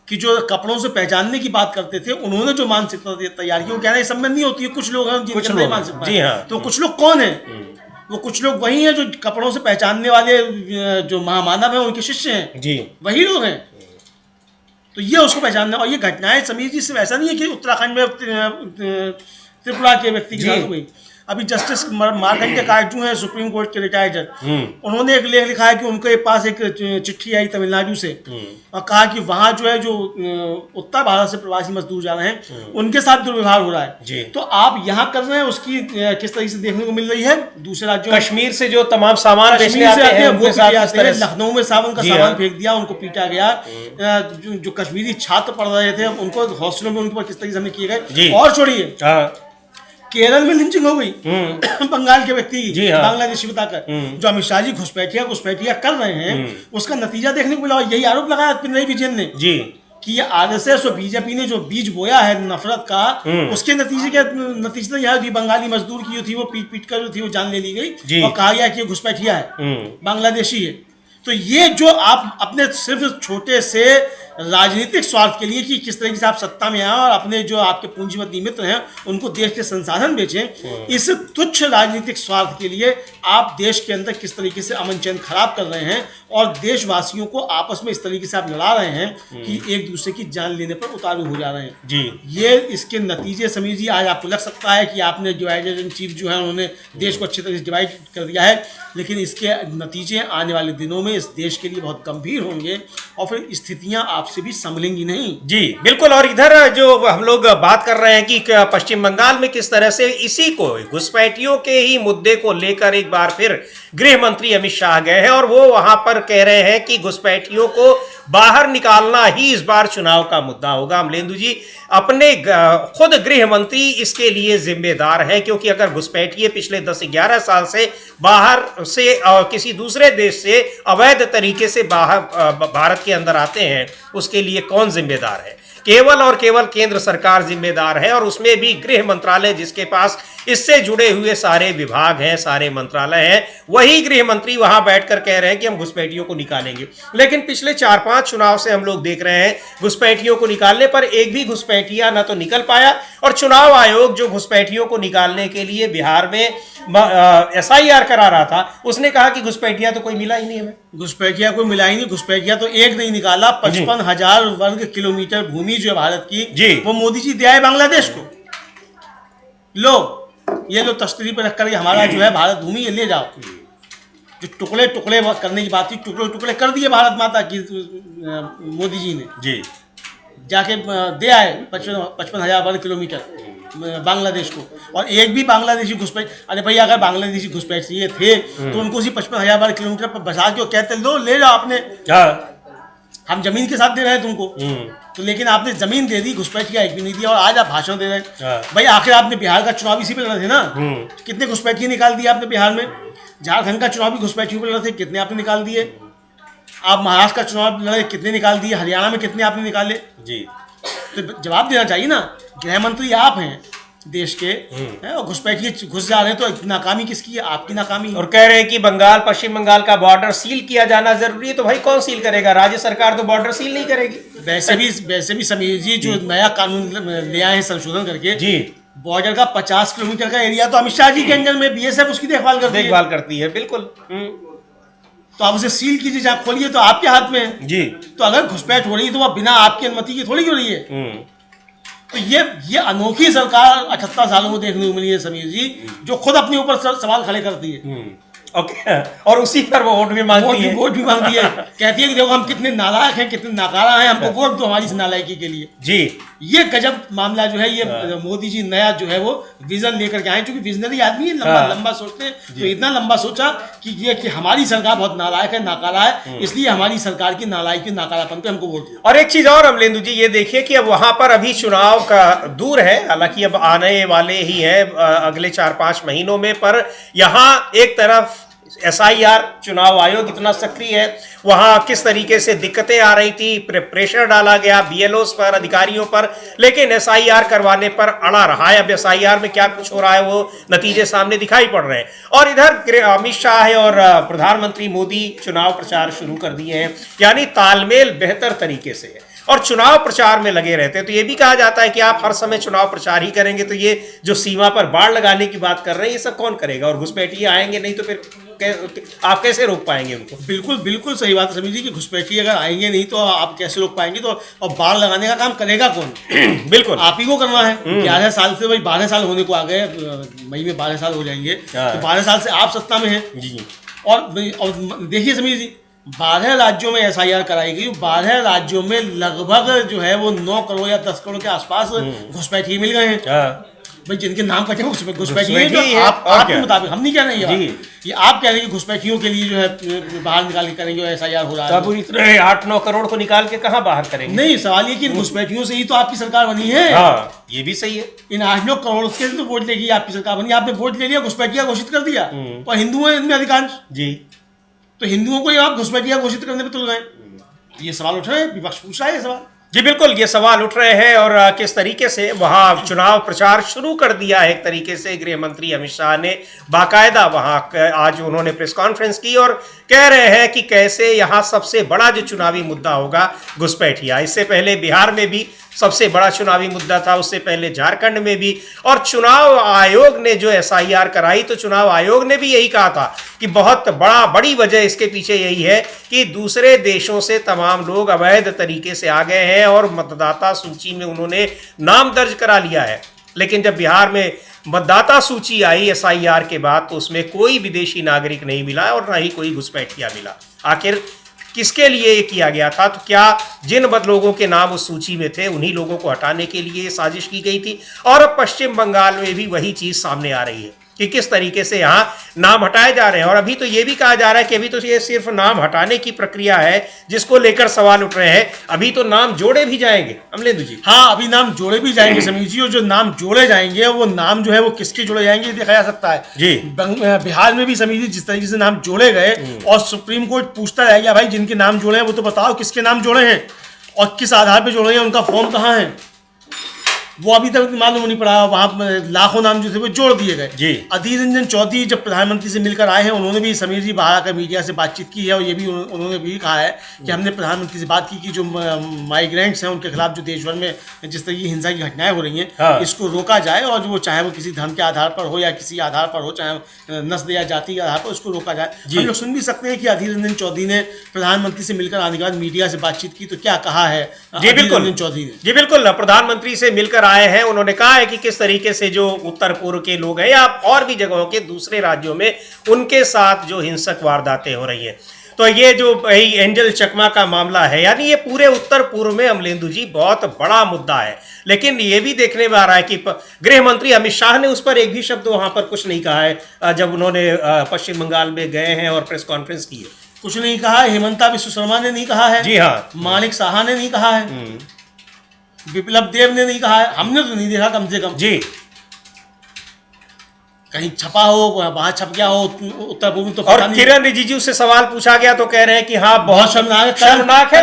[SPEAKER 2] कि जो कपड़ों से पहचानने की बात करते थे, उन्होंने जो मानसिकता तैयार की, वो कह रहे हैं सब में नहीं होती है, कुछ लोग हैं जिनके अंदर मानसिकता जी। हाँ, तो कुछ लोग कौन है? वो कुछ लोग वही हैं जो कपड़ों से पहचानने वाले जो महामानव हैं, उनके शिष्य हैं जी, वही लोग हैं। तो ये उसको पहचानना। और ये घटनाएं समीर जी सिर्फ ऐसा नहीं है कि उत्तराखंड में त्रिपुरा के व्यक्ति के साथ हुई। अभी जस्टिस मार्कंड के कायजू हैं सुप्रीम कोर्ट के रिटायर्ड जज, उन्होंने एक लेख लिखा है कि उनके पास एक चिट्ठी आई तमिलनाडु से और कहा कि वहां जो है जो उत्तर भारत से प्रवासी मजदूर जा रहे हैं उनके साथ दुर्व्यवहार हो रहा है जी। तो आप यहाँ कर रहे हैं, उसकी किस तरीके से देखने को मिल रही है दूसरे राज्यों, कश्मीर से जो तमाम सामान बेचने आते हैं वो लखनऊ में सावन का सामान फेंक दिया, उनको पीटा गया। जो कश्मीरी छात्र पढ़ रहे थे उनको हॉस्टलों में उनके ऊपर किस तरीके से हमने किए गए। और छोड़िए केरल में लिंचिंग हो गई बंगाल के व्यक्ति की, बांग्लादेशी बताकर, जो अमित शाह जी घुसपैठिया कर रहे हैं, उसका नतीजा देखने को मिला। और यही आरोप लगाया पिनराई विजयन ने जी कि ये आरएसएस और बीजेपी ने जो बीज बोया है नफरत का, उसके नतीजे तो यह बंगाली मजदूर की जो थी वो पीट कर जो थी वो जान ले ली गई और कहा गया कि ये घुसपैठिया है, बांग्लादेशी है। तो ये जो आप अपने सिर्फ छोटे से राजनीतिक स्वार्थ के लिए कि किस तरीके से आप सत्ता में आए और अपने जो आपके पूंजीपति मित्र हैं उनको देश के संसाधन बेचें, इस तुच्छ राजनीतिक स्वार्थ के लिए आप देश के अंदर किस तरीके से अमन चैन खराब कर रहे हैं और देशवासियों को आपस में इस तरीके से आप लड़ा रहे हैं कि एक दूसरे की जान लेने पर उतारू हो जा रहे हैं जी। ये इसके नतीजे समीर जी आज आपको लग सकता है कि आपने डिवाइडर इन चीफ जो है उन्होंने देश को अच्छी तरह से डिवाइड कर दिया है, लेकिन इसके नतीजे आने वाले दिनों में इस देश के लिए बहुत गंभीर होंगे और फिर स्थितियां आपसे भी संभलेंगी नहीं जी। बिल्कुल। और इधर जो हम लोग बात कर रहे हैं कि पश्चिम बंगाल में किस तरह से इसी को घुसपैठियों के ही मुद्दे को लेकर एक बार फिर गृह मंत्री अमित शाह गए हैं और वो वहां पर कह रहे हैं कि घुसपैठियों को बाहर निकालना ही इस बार चुनाव का मुद्दा होगा। अमलेंदु जी, अपने खुद गृह मंत्री इसके लिए जिम्मेदार हैं, क्योंकि अगर घुसपैठिए पिछले 10-11 साल से बाहर से किसी दूसरे देश से अवैध तरीके से बाहर भारत के अंदर आते हैं, उसके लिए कौन जिम्मेदार है? केवल और केवल केंद्र सरकार जिम्मेदार है, और उसमें भी गृह मंत्रालय जिसके पास इससे जुड़े हुए सारे विभाग हैं, सारे मंत्रालय हैं, वही गृह मंत्री वहां बैठकर कह रहे हैं कि हम घुसपैठियों को निकालेंगे। लेकिन पिछले 4-5 चुनाव से हम लोग देख रहे हैं घुसपैठियों को निकालने पर एक भी घुसपैठिया ना तो निकल पाया, और चुनाव आयोग जो घुसपैठियों को निकालने के लिए बिहार में SIR करा रहा था, उसने कहा कि घुसपैठिया तो कोई मिला ही नहीं हमें। घुसपैठिया कोई मिला ही नहीं, घुसपैठिया तो एक नहीं निकाला। 55,000 वर्ग किलोमीटर भूमि जो है भारत की, वो मोदी जी दे आए बांग्लादेश को। लो ये लो तश्तरी पे रख करके हमारा जो है भारत भूमि ये ले जाओ। जो टुकड़े टुकड़े करने की बात थी, टुकड़े टुकड़े कर दिए भारत माता की मोदी जी ने।
[SPEAKER 1] जी
[SPEAKER 2] जाके दे आए 55,000 वर्ग किलोमीटर बांग्लादेश को, और एक भी बांग्लादेशी घुसपैठ, अरे भैया अगर बांग्लादेशी घुसपैठिए थे तो उनको उसी 55,000 वर्ग किलोमीटर पर बसा के कहते लो ले जाओ आपने, हम जमीन के साथ दे रहे हैं तुमको। तो लेकिन आपने जमीन दे दी, घुसपैठिया एक भी नहीं दिया, और आज आप भाषण दे रहे हैं। भाई आखिर आपने बिहार का चुनाव इसी पे लड़े थे ना, कितने घुसपैठिए निकाल दिए आपने बिहार में? झारखंड का चुनाव भी घुसपैठियों पे लड़े थे, कितने आपने निकाल दिए? आप महाराष्ट्र का चुनाव लड़े, कितने निकाल दिए? हरियाणा में कितने आपने निकाले?
[SPEAKER 1] जी
[SPEAKER 2] तो जवाब देना चाहिए ना। गृह मंत्री आप हैं देश के हैं, और घुसपैठिए घुस जा रहे हैं, तो नाकामी किसकी है? आपकी नाकामी है।
[SPEAKER 1] और कह रहे हैं कि बंगाल, पश्चिम बंगाल का बॉर्डर सील किया जाना जरूरी है। तो भाई कौन सील करेगा? राज्य सरकार तो बॉर्डर सील नहीं करेगी।
[SPEAKER 2] वैसे भी समीर जी जो नया कानून ले आए हैं संशोधन करके,
[SPEAKER 1] जी
[SPEAKER 2] बॉर्डर का 50 किलोमीटर का एरिया तो अमित शाह जी के अंडर में बीएसएफ उसकी देखभाल
[SPEAKER 1] करती है बिल्कुल।
[SPEAKER 2] तो आप उसे सील कीजिए, जहाँ खोलिए, तो आपके हाथ में है
[SPEAKER 1] जी।
[SPEAKER 2] तो अगर घुसपैठ हो रही है तो वह बिना आपकी अनुमति के थोड़ी हो रही है। तो ये अनोखी सरकार 78 सालों में देखने को मिली है समीर जी, जो खुद अपने ऊपर सवाल खड़े करती है।
[SPEAKER 1] ओके, और उसी पर वो वोट भी मांगती है।
[SPEAKER 2] वोट भी मांगती है, कहती है कि देखो हम कितने नालायक हैं, कितने नाकारा हैं, हमको वोट दो हमारी इस नालायकी के लिए।
[SPEAKER 1] जी,
[SPEAKER 2] ये गजब मामला जो है, ये मोदी जी नया जो है वो विजन लेकर के आए, क्योंकि विजनरी आदमी है, लंबा सोचते हैं। तो इतना लंबा सोचा कि हमारी सरकार बहुत नालायक है, नाकारा है, इसलिए हमारी सरकार की नालायकी, नाकारापन पे हमको वोट दिया।
[SPEAKER 1] और एक चीज और अमलेंदु जी, ये देखिए कि अब वहां पर अभी चुनाव का दूर है, हालांकि अब आने वाले ही है अगले 4-5 महीनों में, पर यहाँ एक तरफ SIR चुनाव आयोग इतना सक्रिय है, वहां किस तरीके से दिक्कतें आ रही थी, प्रेशर डाला गया BLOs पर, अधिकारियों पर, लेकिन SIR करवाने पर अड़ा रहा है। अब SIR में क्या कुछ हो रहा है वो नतीजे सामने दिखाई पड़ रहे हैं। और इधर अमित शाह है और प्रधानमंत्री मोदी चुनाव प्रचार शुरू कर दिए हैं, यानी तालमेल बेहतर तरीके से है और चुनाव प्रचार में लगे रहते हैं। तो ये भी कहा जाता है कि आप हर समय चुनाव प्रचार ही करेंगे, तो ये जो सीमा पर बाड़ लगाने की बात कर रहे हैं, ये सब कौन करेगा? और घुसपैठिए आएंगे नहीं तो फिर आप कैसे रोक पाएंगे उनको?
[SPEAKER 2] बिल्कुल सही बात है समीर जी कि घुसपैठिए अगर आएंगे नहीं तो आप कैसे रोक पाएंगे? तो और बाढ़ लगाने का काम करेगा कौन? बिल्कुल आप ही को करना है। 11 साल से, भाई 12 साल होने को आ गए, मई में 12 साल हो जाएंगे, तो 12 साल से आप सत्ता में हैं जी। और देखिए समीर जी, 12 राज्यों में SIR कराई गई, 12 राज्यों में लगभग जो है वो 9 करोड़ या 10 करोड़ के आसपास घुसपैठिए मिल गए हैं। भाई जिनके नाम कटे उसमें घुसपैठिए, तो आपके मुताबिक हम नहीं कह रहे हैं ये आप कह रहे हैं कि घुसपैठियों के लिए जो है बाहर निकाल के करेंगे, SIR हो रहा है।
[SPEAKER 1] तब इतने 8-9 करोड़ को निकाल के कहाँ बाहर करेंगे?
[SPEAKER 2] नहीं, सवाल ये कि घुसपैठियों से ही तो आपकी सरकार बनी है।
[SPEAKER 1] हाँ, ये भी सही है।
[SPEAKER 2] इन 8-9 करोड़ के तो वोट लेगी आपकी सरकार बनी, आपने वोट ले लिया, घुसपैठिया घोषित कर दिया, और हिंदू हैं इनमें अधिकांश जी, तो हिंदुओं को आप घुसपैठिया घोषित करने पे तुल गए। ये सवाल उठ रहे हैं, विपक्ष पूछ रहा है ये सवाल।
[SPEAKER 1] जी बिल्कुल, ये सवाल उठ रहे हैं। और किस तरीके से वहाँ चुनाव प्रचार शुरू कर दिया है एक तरीके से गृह मंत्री अमित शाह ने, बाकायदा वहाँ आज उन्होंने प्रेस कॉन्फ्रेंस की और कह रहे हैं कि कैसे यहाँ सबसे बड़ा जो चुनावी मुद्दा होगा घुसपैठिया। इससे पहले बिहार में भी सबसे बड़ा चुनावी मुद्दा था, उससे पहले झारखंड में भी, और चुनाव आयोग ने जो SIR कराई तो चुनाव आयोग ने भी यही कहा था कि बहुत बड़ी वजह इसके पीछे यही है कि दूसरे देशों से तमाम लोग अवैध तरीके से आ गए हैं और मतदाता सूची में उन्होंने नाम दर्ज करा लिया है। लेकिन जब बिहार में मतदाता सूची आई SIR के बाद तो उसमें कोई विदेशी नागरिक नहीं मिला और ना ही कोई घुसपैठिया मिला। आखिर किसके लिए ये किया गया था? तो क्या जिन लोगों के नाम उस सूची में थे उन्हीं लोगों को हटाने के लिए साजिश की गई थी? और अब पश्चिम बंगाल में भी वही चीज सामने आ रही है कि किस तरीके से यहाँ नाम हटाए जा रहे हैं। और अभी तो ये भी कहा जा रहा है कि अभी तो ये सिर्फ नाम हटाने की प्रक्रिया है जिसको लेकर सवाल उठ रहे हैं, अभी तो नाम जोड़े भी जाएंगे अमलेंदु जी।
[SPEAKER 2] हाँ, अभी नाम जोड़े भी जाएंगे समीर जी, और जो नाम जोड़े जाएंगे वो नाम जो है वो किसके जोड़े जाएंगे ये देखा जा सकता है
[SPEAKER 1] जी।
[SPEAKER 2] बिहार में भी समीर जी जिस तरीके से नाम जोड़े गए और सुप्रीम कोर्ट पूछता रह गया, भाई जिनके नाम जोड़े हैं वो तो बताओ किसके नाम जोड़े हैं और किस आधार पर जोड़े हैं, उनका फॉर्म कहाँ है, वो अभी तक मालूम नहीं पड़ा। वहां लाखों नाम जो थे वो जोड़ दिए गए जी। अधीर रंजन चौधरी जब प्रधानमंत्री से मिलकर आए हैं, उन्होंने भी समीर जी बाहर आकर मीडिया से बातचीत की है और ये भी उन्होंने भी कहा है कि हमने प्रधानमंत्री से बात की कि जो माइग्रेंट्स हैं उनके खिलाफ जो देश भर में जिस तरह की हिंसा की घटनाएं हो रही हैं, हाँ। इसको रोका जाए और वो चाहे वो किसी धर्म के आधार पर हो या किसी आधार पर हो, चाहे नस्ल या जाति के आधार पर, उसको रोका जाए। हम लोग सुन भी सकते हैं कि अधीर रंजन चौधरी ने प्रधानमंत्री से मिलकर आने के बाद मीडिया से बातचीत की, तो क्या कहा है अधीर रंजन चौधरी ने?
[SPEAKER 1] जी बिल्कुल, प्रधानमंत्री से मिलकर होकर आए हैं, उन्होंने कहा है कि किस तरीके से जो उत्तर पूर्व के लोग हैं या और भी जगहों के दूसरे राज्यों में उनके साथ जो हिंसक वारदातें हो रही है। तो ये जो एंजल चकमा का मामला है, यानी ये पूरे उत्तर पूर्व में अमलेंदु जी बहुत बड़ा मुद्दा है। लेकिन ये भी देखने में आ रहा है कि गृह मंत्री अमित शाह ने उस पर एक भी शब्द वहां पर कुछ नहीं कहा है जब उन्होंने पश्चिम बंगाल में गए हैं और प्रेस कॉन्फ्रेंस की है।
[SPEAKER 2] कुछ नहीं कहा है। हेमंता विश्व शर्मा ने नहीं कहा है।
[SPEAKER 1] जी हाँ।
[SPEAKER 2] मानिक साहा ने नहीं कहा है। विप्लव देव ने नहीं कहा है। हमने तो नहीं देखा कम से कम।
[SPEAKER 1] जी,
[SPEAKER 2] कहीं छपा हो, वहां छप गया हो उत्तर पूर्व में तो
[SPEAKER 1] और
[SPEAKER 2] पता नहीं।
[SPEAKER 1] किरण रिजिजू से सवाल पूछा गया तो कह रहे हैं कि हाँ बहुत
[SPEAKER 2] शर्मनाक है,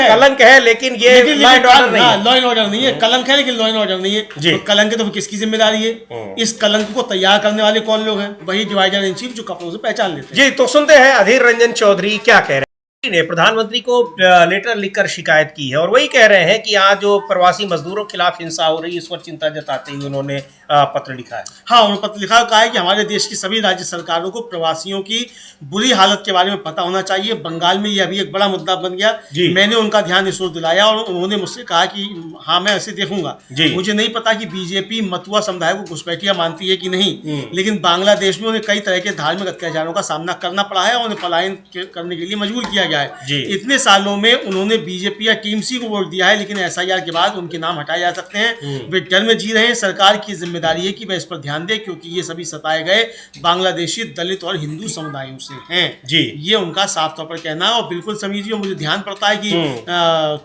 [SPEAKER 1] कलंक है, लेकिन ये लॉ एंड ऑर्डर नहीं है।
[SPEAKER 2] लॉ एंड ऑर्डर नहीं है, कलंक है लेकिन लॉ एंड ऑर्डर नहीं है।
[SPEAKER 1] जी।
[SPEAKER 2] तो कलंक है तो किसकी जिम्मेदारी है? इस कलंक को तैयार करने वाले कौन लोग हैं? वही डिवाइडर इन चीफ जो कपड़ों से पहचान लेते हैं।
[SPEAKER 1] जी, तो सुनते हैं अधीर रंजन चौधरी क्या कह रहे हैं। ने प्रधानमंत्री को लेटर लिखकर शिकायत की है और वही कह रहे हैं कि यहाँ जो प्रवासी मजदूरों के खिलाफ हिंसा हो रही है इस पर चिंता जताते हुए उन्होंने पत्र लिखा है।
[SPEAKER 2] हाँ, उन्होंने पत्र लिखा, कहा है कि हमारे देश की सभी राज्य सरकारों को प्रवासियों की बुरी हालत के बारे में पता होना चाहिए। बंगाल में यह अभी एक बड़ा मुद्दा बन गया। मैंने उनका ध्यान इस ओर दिलाया और उन्होंने मुझसे कहा कि हाँ मैं ऐसे देखूंगा। मुझे नहीं पता कि बीजेपी मथुआ समुदाय को घुसपैठिया मानती है कि नहीं, लेकिन बांग्लादेश में उन्हें कई तरह के धार्मिक अत्याचारों का सामना करना पड़ा है और उन्हें पलायन करने के लिए मजबूर किया गया है। इतने सालों में उन्होंने बीजेपी या टीएमसी को वोट दिया है, लेकिन एसआईआर के बाद उनके नाम हटाए जा सकते हैं। वे डर में जी रहे हैं। सरकार की जिम्मेदारी है कि वह इस पर ध्यान दे, क्योंकि ये सभी सताए गए बांग्लादेशी दलित और हिंदू समुदायों से हैं। जी, ये उनका साफ तौर पर कहना है। और बिल्कुल समीर जी, मुझे ध्यान पड़ता है कि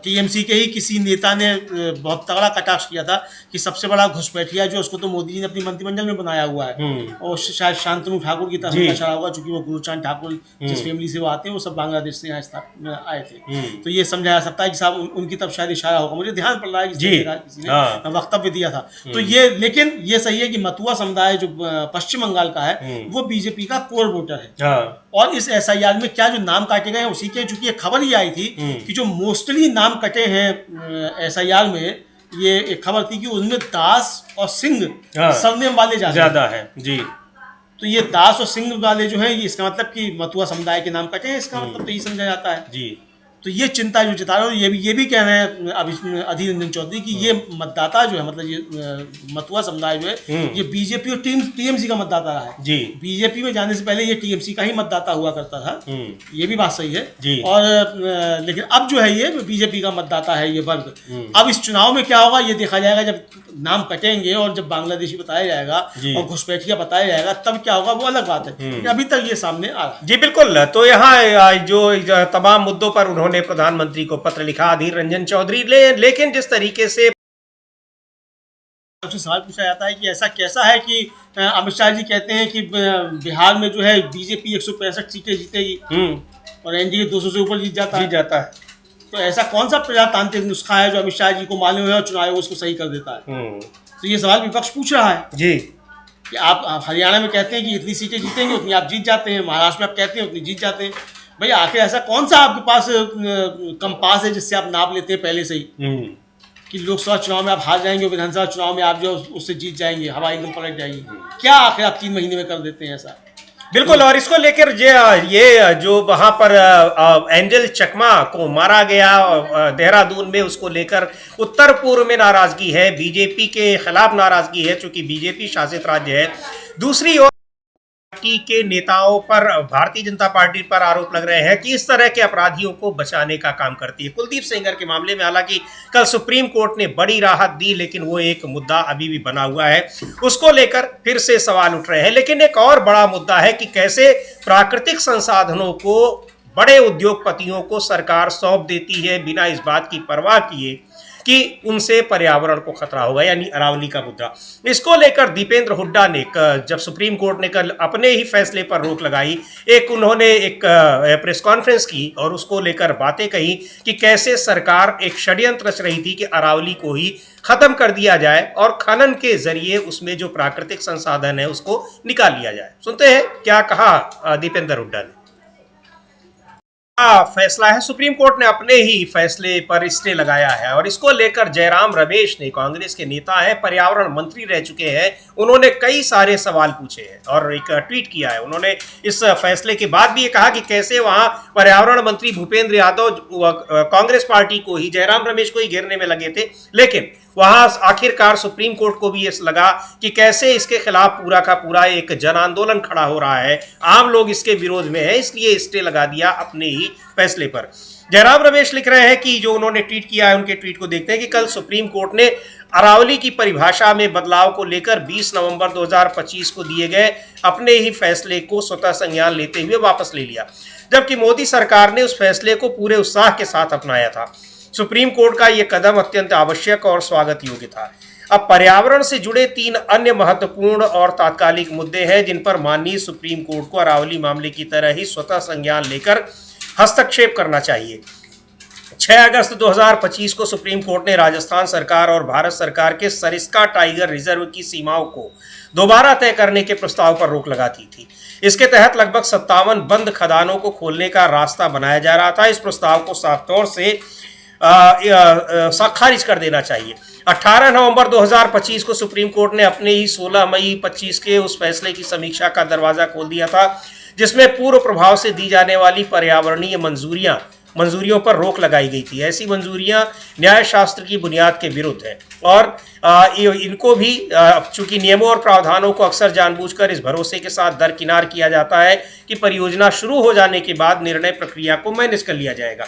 [SPEAKER 2] टीएमसी के ही किसी नेता ने बहुत तगड़ा कटाक्ष किया था कि सबसे बड़ा घुसपैठिया जो उसको तो मोदी जी ने अपनी मंत्रिमंडल में बनाया हुआ है और शायद शांतनु ठाकुर की तरफ से इशारा होगा, चूंकि वो गुरुचांद ठाकुर जिस फैमिली से वो आते हैं वो सब बांग्लादेश से यहाँ आए थे। तो ये समझा जा सकता है कि साहब उनकी तरफ शायद इशारा होगा। मुझे ध्यान पड़ रहा है कि किसी ने वक्तव्य दिया था। तो ये, लेकिन ये सही है कि मथुआ समुदाय जो पश्चिम बंगाल का है वो बीजेपी का कोर वोटर है। और इस एसआईआर में क्या जो नाम काटे गए हैं उसी के, चूंकि एक खबर ही आई थी कि जो मोस्टली नाम कटे हैं एसआईआर में, ये एक खबर थी कि उनमें दास और सिंह सरनेम वाले ज्यादा है। जी, तो ये दास और सिंह वाले जो हैं, ये इसका मतलब कि मथुआ समुदाय के नाम कटे हैं, इसका मतलब तो यही समझा जाता है। जी, तो ये चिंता जो जता रहे हो, ये भी कह रहे हैं अधीर रंजन चौधरी की ये मतदाता जो है, मतलब ये मथुआ समुदाय जो है ये बीजेपी और टीएमसी का मतदाता है। जी, बीजेपी में जाने से पहले ये टीएमसी का ही मतदाता हुआ करता था। ये भी बात सही है। जी, और लेकिन अब जो है ये बीजेपी का मतदाता है ये वर्ग। अब इस चुनाव में क्या होगा ये देखा जाएगा, जब नाम कटेंगे और जब बांग्लादेशी बताया जाएगा और घुसपैठिया बताया जाएगा तब क्या होगा वो अलग बात है। अभी तक ये सामने आ रहा है। जी
[SPEAKER 1] बिल्कुल। तो यहाँ जो तमाम मुद्दों पर उन्होंने प्रधानमंत्री को पत्र लिखा अधीर रंजन चौधरी लेकिन जिस तरीके से
[SPEAKER 2] सबसे सवाल पूछा जाता है कि ऐसा कैसा है कि अमित शाह जी कहते हैं कि बिहार में जो है बीजेपी 165 सीटें जीतेगी और एनडीए 200 से ऊपर जीत जाता है। तो ऐसा कौन सा प्रजातांत्रिक नुस्खा है जो अमित शाह जी को मालूम है और चुनाव आयोग उसको सही कर देता है? तो ये सवाल विपक्ष पूछ रहा है जी कि आप हरियाणा में कहते हैं कि इतनी सीटें जीतेंगे उतनी आप जीत जाते हैं, महाराष्ट्र में आप कहते हैं उतनी जीत जाते हैं। भाई आखिर ऐसा कौन सा आपके पास कंपास है जिससे आप नाप लेते हैं पहले से ही कि लोकसभा चुनाव में आप हार जाएंगे, विधानसभा चुनाव में आप जो उससे जीत जाएंगे, हवा एकदम पलट जाएगी? क्या आखिर आप 3 महीने में कर देते हैं ऐसा?
[SPEAKER 1] बिल्कुल। और इसको लेकर ये जो वहां पर एंजल चकमा को मारा गया देहरादून में, उसको लेकर उत्तर पूर्व में नाराजगी है, बीजेपी के खिलाफ नाराजगी है, चूंकि बीजेपी शासित राज्य है। दूसरी ओर पार्टी के नेताओं पर, भारतीय जनता पार्टी पर आरोप लग रहे हैं कि इस तरह के अपराधियों को बचाने का काम करती है। कुलदीप सेंगर के मामले में हालांकि कल सुप्रीम कोर्ट ने बड़ी राहत दी, लेकिन वो एक मुद्दा अभी भी बना हुआ है, उसको लेकर फिर से सवाल उठ रहे हैं। लेकिन एक और बड़ा मुद्दा है कि कैसे प्राकृतिक संसाधनों को बड़े उद्योगपतियों को सरकार सौंप देती है बिना इस बात की परवाह किए कि उनसे पर्यावरण को खतरा होगा, यानी अरावली का मुद्दा। इसको लेकर दीपेंद्र हुड्डा ने जब सुप्रीम कोर्ट ने कल अपने ही फैसले पर रोक लगाई, उन्होंने एक प्रेस कॉन्फ्रेंस की और उसको लेकर बातें कही कि कैसे सरकार एक षड्यंत्र रच रही थी कि अरावली को ही खत्म कर दिया जाए और खनन के जरिए उसमें जो प्राकृतिक संसाधन है उसको निकाल लिया जाए। सुनते हैं क्या कहा दीपेंद्र हुड्डा ने। फैसला है, सुप्रीम कोर्ट ने अपने ही फैसले पर स्टे लगाया है और इसको लेकर जयराम रमेश ने, कांग्रेस के नेता है, पर्यावरण मंत्री रह चुके हैं, उन्होंने कई सारे सवाल पूछे हैं और एक ट्वीट किया है। उन्होंने इस फैसले के बाद भी ये कहा कि कैसे वहां पर्यावरण मंत्री भूपेंद्र यादव कांग्रेस पार्टी को ही, जयराम रमेश को ही घेरने में लगे थे, लेकिन वहां आखिरकार सुप्रीम कोर्ट को भी ये लगा कि कैसे इसके खिलाफ पूरा का पूरा एक जन आंदोलन खड़ा हो रहा है, आम लोग इसके विरोध में है, इसलिए स्टे लगा दिया अपने ही फैसले पर। जयराम रमेश लिख रहे हैं कि जो उन्होंने ट्वीट किया है, उनके ट्वीट को देखते हैं कि कल सुप्रीम कोर्ट ने अरावली की परिभाषा में बदलाव को लेकर 20 नवंबर 2025 को दिए गए अपने ही फैसले को स्वतः संज्ञान लेते हुए वापस ले लिया, जबकि मोदी सरकार ने उस फैसले को पूरे उत्साह के साथ अपनाया था। सुप्रीम कोर्ट का यह कदम अत्यंत आवश्यक और स्वागत योग्य था। अब पर्यावरण से जुड़े 3 अन्य महत्वपूर्ण और तात्कालिक मुद्दे हैं जिन पर माननीय सुप्रीम कोर्ट को अरावली मामले की तरह ही स्वतः संज्ञान लेकर हस्तक्षेप करना चाहिए। 6 अगस्त 2025 को सुप्रीम कोर्ट ने राजस्थान सरकार और भारत सरकार के सरिस्का टाइगर रिजर्व की सीमाओं को दोबारा तय करने के प्रस्ताव पर रोक लगा दी थी। इसके तहत लगभग 57 बंद खदानों को खोलने का रास्ता बनाया जा रहा था। इस प्रस्ताव को साफ तौर से खारिज कर देना चाहिए। 18 नवंबर 2025 को सुप्रीम कोर्ट ने अपने ही 16 मई 25 के उस फैसले की समीक्षा का दरवाजा खोल दिया था जिसमें पूर्व प्रभाव से दी जाने वाली पर्यावरणीय मंजूरियों पर रोक लगाई गई थी। ऐसी मंजूरियां न्याय शास्त्र की बुनियाद के विरुद्ध है और इनको भी चूंकि नियमों और प्रावधानों को अक्सर जानबूझकर इस भरोसे के साथ दरकिनार किया जाता है कि परियोजना शुरू हो जाने के बाद निर्णय प्रक्रिया को मैनेज कर लिया जाएगा।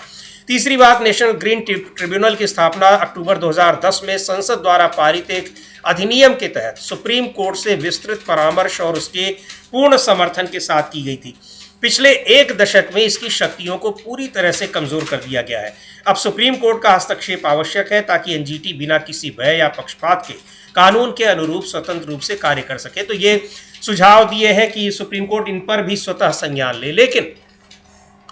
[SPEAKER 1] तीसरी बात, नेशनल ग्रीन ट्रिब्यूनल की स्थापना अक्टूबर 2010 में संसद द्वारा पारित एक अधिनियम के तहत सुप्रीम कोर्ट से विस्तृत परामर्श और उसके पूर्ण समर्थन के साथ की गई थी। पिछले 1 दशक में इसकी शक्तियों को पूरी तरह से कमजोर कर दिया गया है। अब सुप्रीम कोर्ट का हस्तक्षेप आवश्यक है ताकि एनजीटी बिना किसी भय या पक्षपात के कानून के अनुरूप स्वतंत्र रूप से कार्य कर सके। तो ये सुझाव दिए हैं कि सुप्रीम कोर्ट इन पर भी स्वतः संज्ञान ले। लेकिन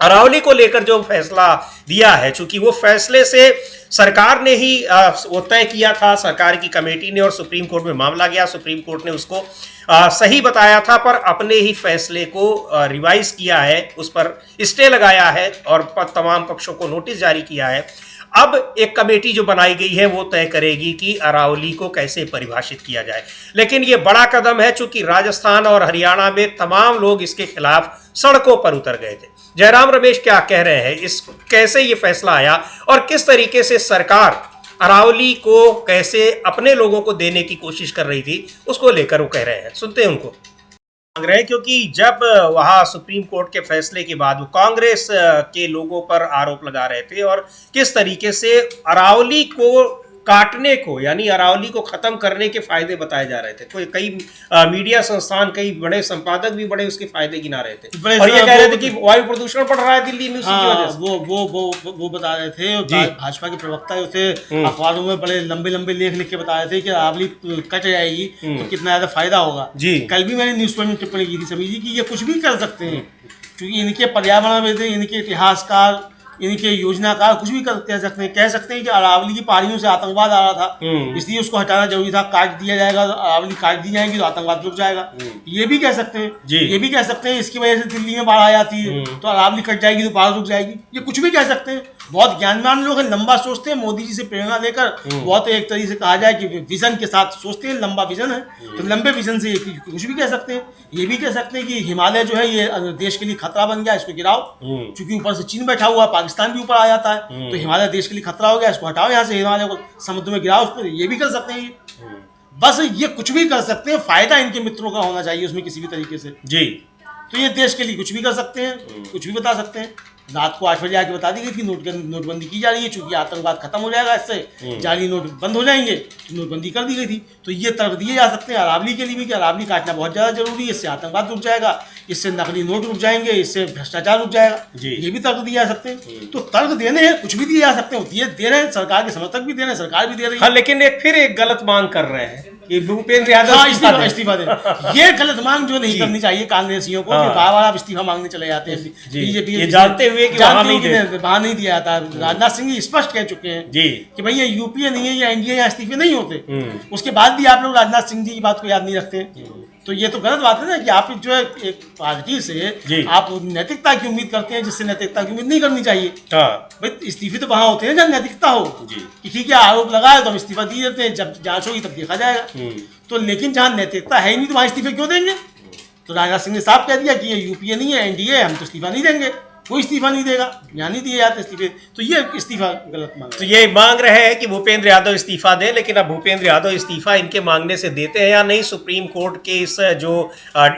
[SPEAKER 1] अरावली को लेकर जो फैसला दिया है, चूंकि वो फैसले से सरकार ने ही वो तय किया था, सरकार की कमेटी ने, और सुप्रीम कोर्ट में मामला गया, सुप्रीम कोर्ट ने उसको सही बताया था, पर अपने ही फैसले को रिवाइज किया है, उस पर स्टे लगाया है और तमाम पक्षों को नोटिस जारी किया है। अब एक कमेटी जो बनाई गई है वो तय करेगी कि अरावली को कैसे परिभाषित किया जाए। लेकिन ये बड़ा कदम है चूंकि राजस्थान और हरियाणा में तमाम लोग इसके खिलाफ सड़कों पर उतर गए थे। जयराम रमेश क्या कह रहे हैं, इस कैसे ये फैसला आया और किस तरीके से सरकार अरावली को कैसे अपने लोगों को देने की कोशिश कर रही थी, उसको लेकर वो कह रहे हैं। सुनते हैं उनको। मांग रहे हैं क्योंकि जब वहां सुप्रीम कोर्ट के फैसले के बाद वो कांग्रेस के लोगों पर आरोप लगा रहे थे और किस तरीके से अरावली को काटने को, यानी अरावली को खत्म करने के फायदे बताए जा रहे थे। कई मीडिया संस्थान, कई बड़े संपादक भी बड़े उसके फायदे गिना रहे थे और ये कह रहे थे कि वायु प्रदूषण बढ़ रहा है दिल्ली में, उसकी वजह से
[SPEAKER 2] वो बता रहे थे। भाजपा के प्रवक्ता उसे अखबारों में बड़े लंबे लंबे लेख लिख के बता रहे थे कि अरावली कट जाएगी तो कितना ज्यादा फायदा होगा। कल भी मैंने न्यूज पेपर में टिप्पणी की थी समीर जी कि ये कुछ भी कर सकते हैं क्योंकि इनके पर्यावरणविद, इनके इतिहासकार, इनके योजनाकार कुछ भी कह सकते हैं कि अरावली की पहाड़ियों से आतंकवाद आ रहा था, इसलिए उसको हटाना जरूरी था, काट दिया जाएगा, अरावली काट दी जाएगी तो आतंकवाद रुक जाएगा। ये भी कह सकते हैं, ये भी कह सकते हैं इसकी वजह से दिल्ली में बाढ़ आ जाती है तो अरावली कट जाएगी तो बाढ़ रुक जाएगी। ये कुछ भी कह सकते हैं। बहुत ज्ञानवान लोग हैं, लंबा सोचते हैं, मोदी जी से प्रेरणा लेकर बहुत एक तरीके से कहा जाए कि विजन के साथ सोचते हैं, लंबा विजन है तो लंबे विजन से कुछ भी कह सकते हैं। ये भी कह सकते हैं कि हिमालय जो है ये देश के लिए खतरा बन गया, इसको गिराओ, क्योंकि ऊपर से चीन बैठा हुआ, पाकिस्तान भी ऊपर आ जाता है तो हिमालय देश के लिए खतरा हो गया, इसको हटाओ यहाँ से, हिमालय को समुद्र में गिराओ उसको। ये भी कर सकते हैं। बस ये कुछ भी कर सकते हैं, फायदा इनके मित्रों का होना चाहिए उसमें किसी भी तरीके से जी। तो ये देश के लिए कुछ भी कर सकते हैं, कुछ भी बता सकते हैं। रात को 8 बजे आके बता दी गई थी नोटबंदी की जा रही है, चूंकि आतंकवाद खत्म हो जाएगा, इससे जाली नोट बंद हो जाएंगे, तो नोटबंदी कर दी गई थी। तो ये तर्क दिए जा सकते हैं अरावली के लिए भी कि अरावली काटना बहुत ज़्यादा जरूरी है, इससे आतंकवाद रुक जाएगा, इससे नकली नोट रुक जाएंगे, इससे भ्रष्टाचार रुक जाएगा। ये भी तर्क दिए जा सकते हैं। तो तर्क देने हैं, कुछ भी दिए जा सकते हैं, ये दे रहे हैं, सरकार के समर्थक भी दे रहे हैं, सरकार भी दे रही है।
[SPEAKER 1] लेकिन फिर एक गलत मांग कर रहे हैं कि भूपेंद्र यादव
[SPEAKER 2] इस्तीफा दे। ये गलत मांग जो नहीं करनी चाहिए कांग्रेसियों को, बार बार आप इस्तीफा मांगने चले जाते हैं बीजेपी,
[SPEAKER 1] जानते हुए कि
[SPEAKER 2] वहां नहीं दिया जाता। राजनाथ सिंह जी स्पष्ट कह चुके हैं कि भैया यूपीए नहीं है या एनडीए या इस्तीफे नहीं होते। उसके बाद भी आप लोग राजनाथ सिंह जी की बात को याद नहीं रखते, तो ये तो गलत बात है ना कि आप जो है एक पार्टी से आप नैतिकता की उम्मीद करते हैं जिससे नैतिकता की उम्मीद नहीं करनी चाहिए। भाई इस्तीफे तो वहां होते हैं जब नैतिकता हो कि ठीक है आरोप लगाए तो हम इस्तीफा दिए देते हैं, जब जांच होगी तब देखा जाएगा। तो लेकिन जहां नैतिकता है ही नहीं तो वहां इस्तीफे क्यों देंगे? तो राजनाथ सिंह ने साफ कह दिया कि ये यूपीए नहीं है, एनडीए, हम तो इस्तीफा नहीं देंगे। कोई इस्तीफा नहीं देगा, यहाँ नहीं दिए जाते इस्तीफे, तो ये इस्तीफा गलत मांग
[SPEAKER 1] तो ये मांग रहे हैं कि भूपेंद्र यादव इस्तीफा दें, लेकिन अब भूपेंद्र यादव इस्तीफा इनके मांगने से देते हैं या नहीं, सुप्रीम कोर्ट के इस जो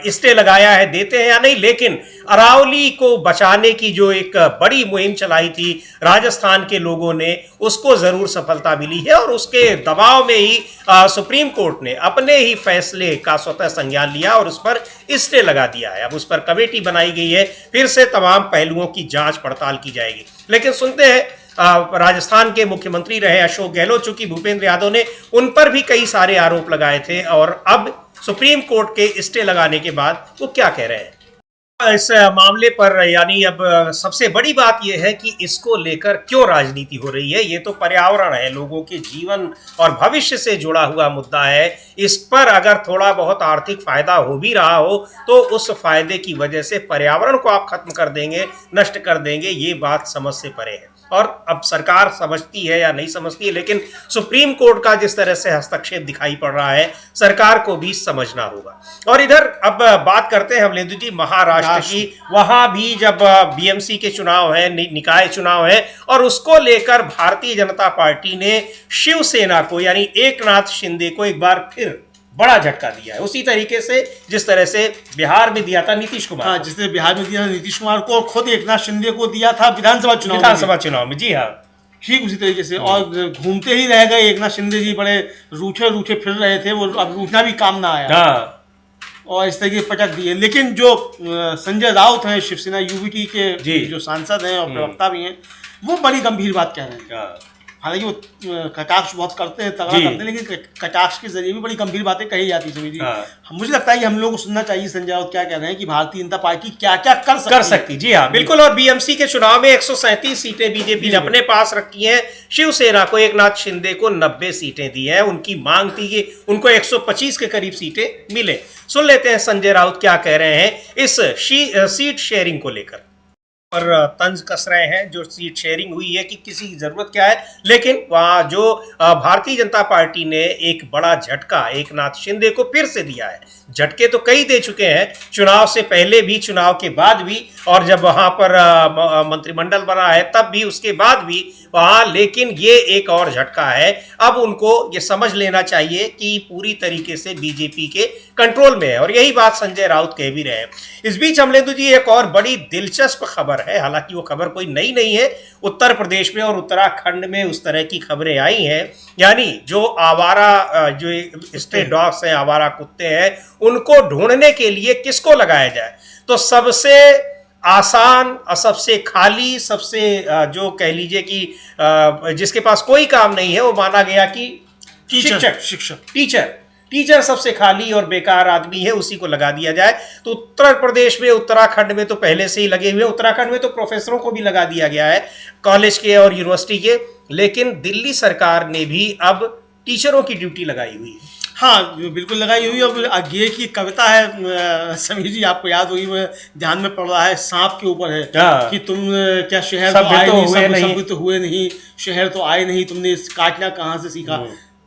[SPEAKER 1] स्टे लगाया है देते हैं या नहीं। लेकिन अरावली को बचाने की जो एक बड़ी मुहिम चलाई थी राजस्थान के लोगों ने, उसको जरूर सफलता मिली है और उसके दबाव में ही सुप्रीम कोर्ट ने अपने ही फैसले का स्वतः संज्ञान लिया और उस पर स्टे लगा दिया है। अब उस पर कमेटी बनाई गई है, फिर से तमाम पहलुओं की जांच पड़ताल की जाएगी। लेकिन सुनते हैं राजस्थान के मुख्यमंत्री रहे अशोक गहलोत, चूंकि भूपेंद्र यादव ने उन पर भी कई सारे आरोप लगाए थे और अब सुप्रीम कोर्ट के स्टे लगाने के बाद वो क्या कह रहे हैं इस मामले पर। यानी अब सबसे बड़ी बात यह है कि इसको लेकर क्यों राजनीति हो रही है। ये तो पर्यावरण है, लोगों के जीवन और भविष्य से जुड़ा हुआ मुद्दा है। इस पर अगर थोड़ा बहुत आर्थिक फायदा हो भी रहा हो तो उस फायदे की वजह से पर्यावरण को आप खत्म कर देंगे, नष्ट कर देंगे, ये बात समझ से परे है। और अब सरकार समझती है या नहीं समझती है, लेकिन सुप्रीम कोर्ट का जिस तरह से हस्तक्षेप दिखाई पड़ रहा है, सरकार को भी समझना होगा। और इधर अब बात करते हैं हमलेंदु जी महाराष्ट्र की। वहां भी जब बीएमसी के चुनाव है, निकाय चुनाव है, और उसको लेकर भारतीय जनता पार्टी ने शिवसेना को यानी एकनाथ शिंदे को एक बार फिर बड़ा झटका दिया है, उसी तरीके से जिस तरह से बिहार में दिया था नीतीश कुमार।
[SPEAKER 2] हाँ, जिस तरह बिहार में दिया था नीतीश कुमार को, खुद एकनाथ शिंदे को दिया था विधानसभा चुनाव में।
[SPEAKER 1] जी हाँ,
[SPEAKER 2] ठीक उसी तरीके से। और घूमते ही रह गए एकनाथ शिंदे जी, बड़े रूठे रूठे फिर रहे थे, वो अब रूठना भी काम ना आया।
[SPEAKER 1] हाँ।
[SPEAKER 2] और इस तरीके पटक दिए। लेकिन जो संजय राउत हैं, शिवसेना यूबीटी के जो सांसद हैं और प्रवक्ता भी हैं, वो बड़ी गंभीर बात कह रहे हैं। हालांकि वो कटाक्ष बहुत करते हैं, तगड़ा करते हैं, लेकिन कटाक्ष के जरिए भी बड़ी गंभीर बातें कही जाती है। मुझे लगता है कि हम लोगों को सुनना चाहिए संजय राउत क्या कह रहे हैं कि भारतीय जनता पार्टी क्या क्या कर सकती।
[SPEAKER 1] जी हाँ, बिल्कुल। और बीएमसी के चुनाव में 137 सीटें बीजेपी ने अपने पास रखी हैं। शिवसेना को एकनाथ शिंदे को 90 सीटें दी हैं। उनकी मांग थी कि उनको 125 के करीब सीटें मिले। सुन लेते हैं संजय राउत क्या कह रहे हैं इस सीट शेयरिंग को लेकर। पर तंज कस रहे हैं जो सीट शेयरिंग हुई है कि किसी की जरूरत क्या है, लेकिन वहां जो भारतीय जनता पार्टी ने एक बड़ा झटका एकनाथ शिंदे को फिर से दिया है। झटके तो कई दे चुके हैं, चुनाव से पहले भी, चुनाव के बाद भी, और जब वहां पर मंत्रिमंडल बना है तब भी, उसके बाद भी वहां। लेकिन ये एक और झटका है। अब उनको ये समझ लेना चाहिए कि पूरी तरीके से बीजेपी के कंट्रोल में है, और यही बात संजय राउत कह भी रहे हैं। इस बीच हमलेंदु जी एक और बड़ी दिलचस्प खबर है, हालांकि वो खबर कोई नई नहीं है। उत्तर प्रदेश में और उत्तराखंड में उस तरह की खबरें आई हैं, यानी जो आवारा जो स्ट्रे डॉग्स हैं, आवारा कुत्ते हैं, उनको ढूंढने के लिए किसको लगाया जाए। तो सबसे आसान और सबसे खाली, सबसे जो कह लीजिए कि जिसके पास कोई काम नहीं है, वो माना गया कि टीचर सबसे खाली और बेकार आदमी है, उसी को लगा दिया जाए। तो उत्तर प्रदेश में, उत्तराखंड में तो पहले से ही लगे हुए, उत्तराखंड में तो प्रोफेसरों को भी लगा दिया गया है, कॉलेज के और यूनिवर्सिटी के। लेकिन दिल्ली सरकार ने भी अब टीचरों की ड्यूटी लगाई हुई है।
[SPEAKER 2] हाँ, बिल्कुल लगाई हुई। और आगे की कविता है समीर जी, आपको याद होगी, वो ध्यान में पड़ रहा है, सांप के ऊपर है कि तुम क्या शहर तो आए नहीं, सब तो हुए नहीं, शहर तो आए नहीं, तुमने काटना कहाँ से सीखा।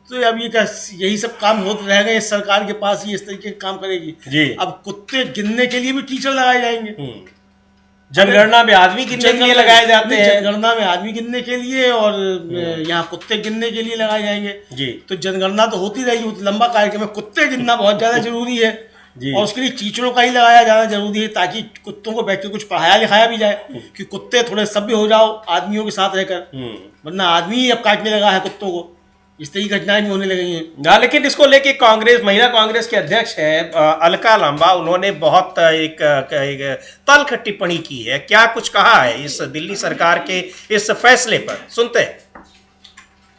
[SPEAKER 2] तो अब ये क्या, यही सब काम होते रह गए, इस सरकार के पास ही इस तरीके के काम करेगी। अब कुत्ते गिनने के लिए भी टीचर लगाए जाएंगे।
[SPEAKER 1] जनगणना में आदमी गिनने के लिए लगाए जाते हैं,
[SPEAKER 2] जनगणना में आदमी गिनने के लिए, और यहाँ कुत्ते गिनने के लिए लगाए जाएंगे जी। तो जनगणना तो होती रहेगी, तो लंबा कार्यक्रम है, कुत्ते गिनना बहुत ज्यादा जरूरी है जी। और उसके लिए टीचरों का ही लगाया जाना जरूरी है, ताकि कुत्तों को बैठ के कुछ पढ़ाया लिखाया भी जाए, कि कुत्ते थोड़े सभ्य हो जाओ आदमियों के साथ रहकर। वरना आदमी ही अब काटने लगा है कुत्तों को, इस तरह की घटनाएं भी होने लगी हैं।
[SPEAKER 1] लेकिन इसको लेके कांग्रेस, महिला कांग्रेस के अध्यक्ष है अलका लांबा, उन्होंने बहुत एक तल्ख टिप्पणी की है। क्या कुछ कहा है इस दिल्ली सरकार के इस फैसले पर, सुनते हैं।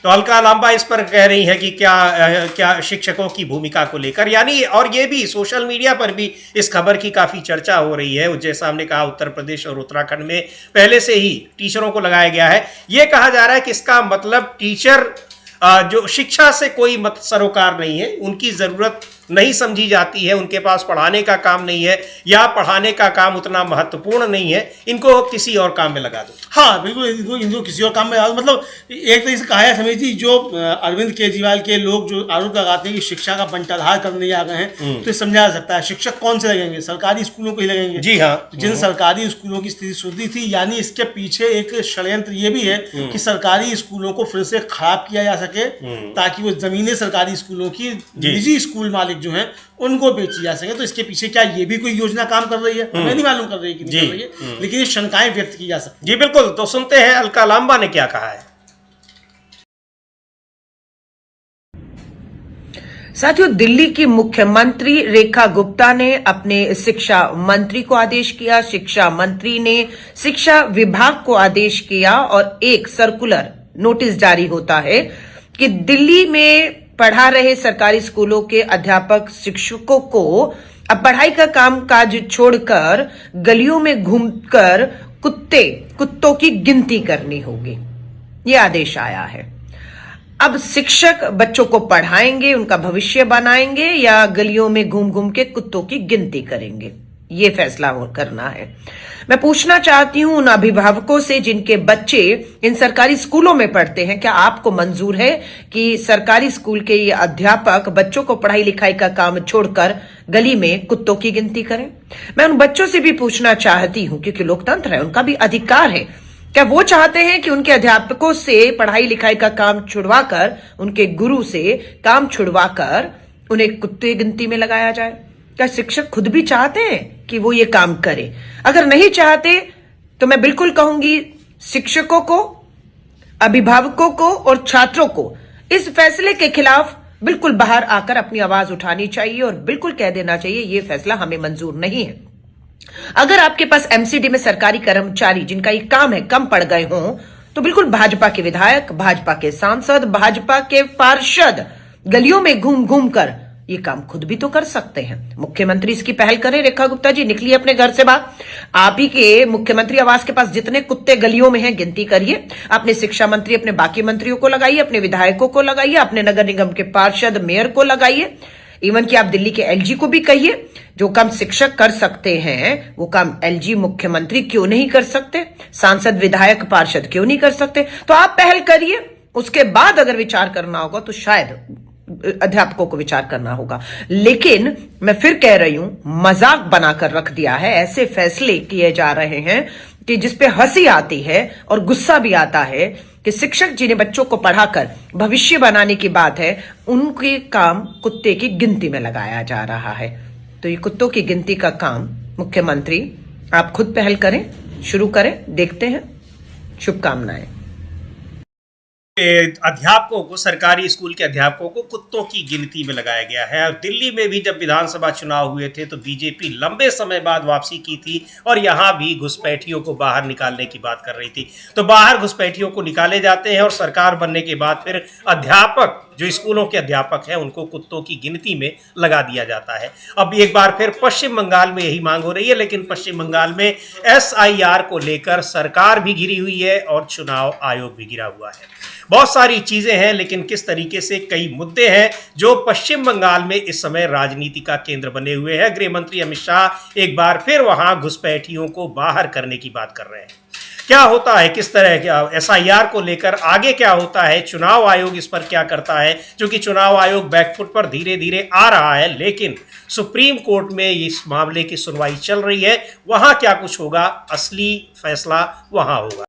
[SPEAKER 1] तो अलका लांबा इस पर कह रही है कि क्या शिक्षकों की भूमिका को लेकर, यानी, और ये भी सोशल मीडिया पर भी इस खबर की काफी चर्चा हो रही है। जैसा हमने कहा, उत्तर प्रदेश और उत्तराखंड में पहले से ही टीचरों को लगाया गया है। ये कहा जा रहा है कि इसका मतलब टीचर जो शिक्षा से कोई मत सरोकार नहीं है, उनकी जरूरत नहीं समझी जाती है, उनके पास पढ़ाने का काम नहीं है या पढ़ाने का काम उतना महत्वपूर्ण नहीं है, इनको किसी और काम में लगा दो।
[SPEAKER 2] हाँ बिल्कुल, इनको किसी और काम में मतलब एक तरीके से कहा है समीर जी, जो अरविंद केजरीवाल के लोग जो आरोप लगाते हैं कि शिक्षा का बंटाधार करने आ गए हैं, तो ये समझा जा सकता है। शिक्षक कौन से लगेंगे? सरकारी स्कूलों को ही लगेंगे।
[SPEAKER 1] जी हाँ।
[SPEAKER 2] जिन सरकारी स्कूलों की स्थिति सुधरी थी, यानी इसके पीछे एक षड्यंत्र ये भी है कि सरकारी स्कूलों को फिर से खराब किया जा सके, ताकि वो जमीनें सरकारी स्कूलों की निजी स्कूल मालिक जो हैं उनको बेची जा सके। तो इसके पीछे क्या ये भी कोई योजना काम कर रही है? हमें नहीं मालूम कर रही है कि नहीं कर रही है, लेकिन ये शंकाएं व्यक्त की जा सकती।
[SPEAKER 1] जी बिल्कुल। तो सुनते हैं अलका लांबा ने क्या कहा है।
[SPEAKER 4] साथियों, दिल्ली की मुख्यमंत्री रेखा गुप्ता ने अपने शिक्षा मंत्री को आदेश किया, शिक्षा मंत्री ने शिक्षा विभाग को आदेश किया और एक सर्कुलर नोटिस जारी होता है कि दिल्ली में पढ़ा रहे सरकारी स्कूलों के अध्यापक शिक्षकों को अब पढ़ाई का कामकाज छोड़कर गलियों में घूमकर कुत्तों की गिनती करनी होगी। ये आदेश आया है। अब शिक्षक बच्चों को पढ़ाएंगे, उनका भविष्य बनाएंगे या गलियों में घूम घूम के कुत्तों की गिनती करेंगे, ये फैसला करना है। मैं पूछना चाहती हूं उन अभिभावकों से जिनके बच्चे इन सरकारी स्कूलों में पढ़ते हैं, क्या आपको मंजूर है कि सरकारी स्कूल के ये अध्यापक बच्चों को पढ़ाई लिखाई का काम छोड़कर गली में कुत्तों की गिनती करें? मैं उन बच्चों से भी पूछना चाहती हूं, क्योंकि लोकतंत्र है, उनका भी अधिकार है, क्या वो चाहते हैं कि उनके अध्यापकों से पढ़ाई लिखाई का काम छुड़वाकर, उनके गुरु से काम छुड़वाकर उन्हें कुत्ते गिनती में लगाया जाए? क्या शिक्षक खुद भी चाहते हैं कि वो ये काम करे? अगर नहीं चाहते तो मैं बिल्कुल कहूंगी शिक्षकों को, अभिभावकों को और छात्रों को इस फैसले के खिलाफ बिल्कुल बाहर आकर अपनी आवाज उठानी चाहिए और बिल्कुल कह देना चाहिए ये फैसला हमें मंजूर नहीं है। अगर आपके पास एमसीडी में सरकारी कर्मचारी जिनका ये काम है कम पड़ गए हों, तो बिल्कुल भाजपा के विधायक, भाजपा के सांसद, भाजपा के पार्षद गलियों में घूम घूम कर ये काम खुद भी तो कर सकते हैं। मुख्यमंत्री इसकी पहल करें। रेखा गुप्ता जी, निकलिए अपने घर से बाहर, आप ही के मुख्यमंत्री आवास के पास जितने कुत्ते गलियों में हैं गिनती करिए। अपने शिक्षा मंत्री, अपने बाकी मंत्रियों को लगाइए, अपने विधायकों को लगाइए, अपने नगर निगम के पार्षद, मेयर को लगाइए, इवन कि आप दिल्ली के एलजी को भी कहिए। जो काम शिक्षक कर सकते हैं वो काम एलजी, मुख्यमंत्री क्यों नहीं कर सकते? सांसद, विधायक, पार्षद क्यों नहीं कर सकते? तो आप पहल करिए, उसके बाद अगर विचार करना होगा तो शायद अध्यापकों को विचार करना होगा। लेकिन मैं फिर कह रही हूं, मजाक बनाकर रख दिया है। ऐसे फैसले किए जा रहे हैं कि जिसपे हंसी आती है और गुस्सा भी आता है कि शिक्षक जिन्हें बच्चों को पढ़ाकर भविष्य बनाने की बात है, उनके काम कुत्ते की गिनती में लगाया जा रहा है। तो ये कुत्तों की गिनती का काम मुख्यमंत्री आप खुद पहल करें, शुरू करें, देखते हैं। शुभकामनाएं।
[SPEAKER 1] अध्यापकों को, सरकारी स्कूल के अध्यापकों को कुत्तों की गिनती में लगाया गया है। और दिल्ली में भी जब विधानसभा चुनाव हुए थे तो बीजेपी लंबे समय बाद वापसी की थी और यहाँ भी घुसपैठियों को बाहर निकालने की बात कर रही थी। तो बाहर घुसपैठियों को निकाले जाते हैं और सरकार बनने के बाद फिर अध्यापक, जो स्कूलों के अध्यापक हैं, उनको कुत्तों की गिनती में लगा दिया जाता है। अब एक बार फिर पश्चिम बंगाल में यही मांग हो रही है, लेकिन पश्चिम बंगाल में एसआईआर को लेकर सरकार भी घिरी हुई है और चुनाव आयोग भी घिरा हुआ है। बहुत सारी चीजें हैं, लेकिन किस तरीके से कई मुद्दे हैं जो पश्चिम बंगाल में इस समय राजनीति का केंद्र बने हुए हैं। गृह मंत्री अमित शाह एक बार फिर वहां घुसपैठियों को बाहर करने की बात कर रहे हैं। क्या होता है, किस तरह क्या एसआईआर को लेकर आगे क्या होता है, चुनाव आयोग इस पर क्या करता है, क्योंकि चुनाव आयोग बैकफुट पर धीरे धीरे आ रहा है, लेकिन सुप्रीम कोर्ट में इस मामले की सुनवाई चल रही है। वहां क्या कुछ होगा, असली फैसला वहां होगा।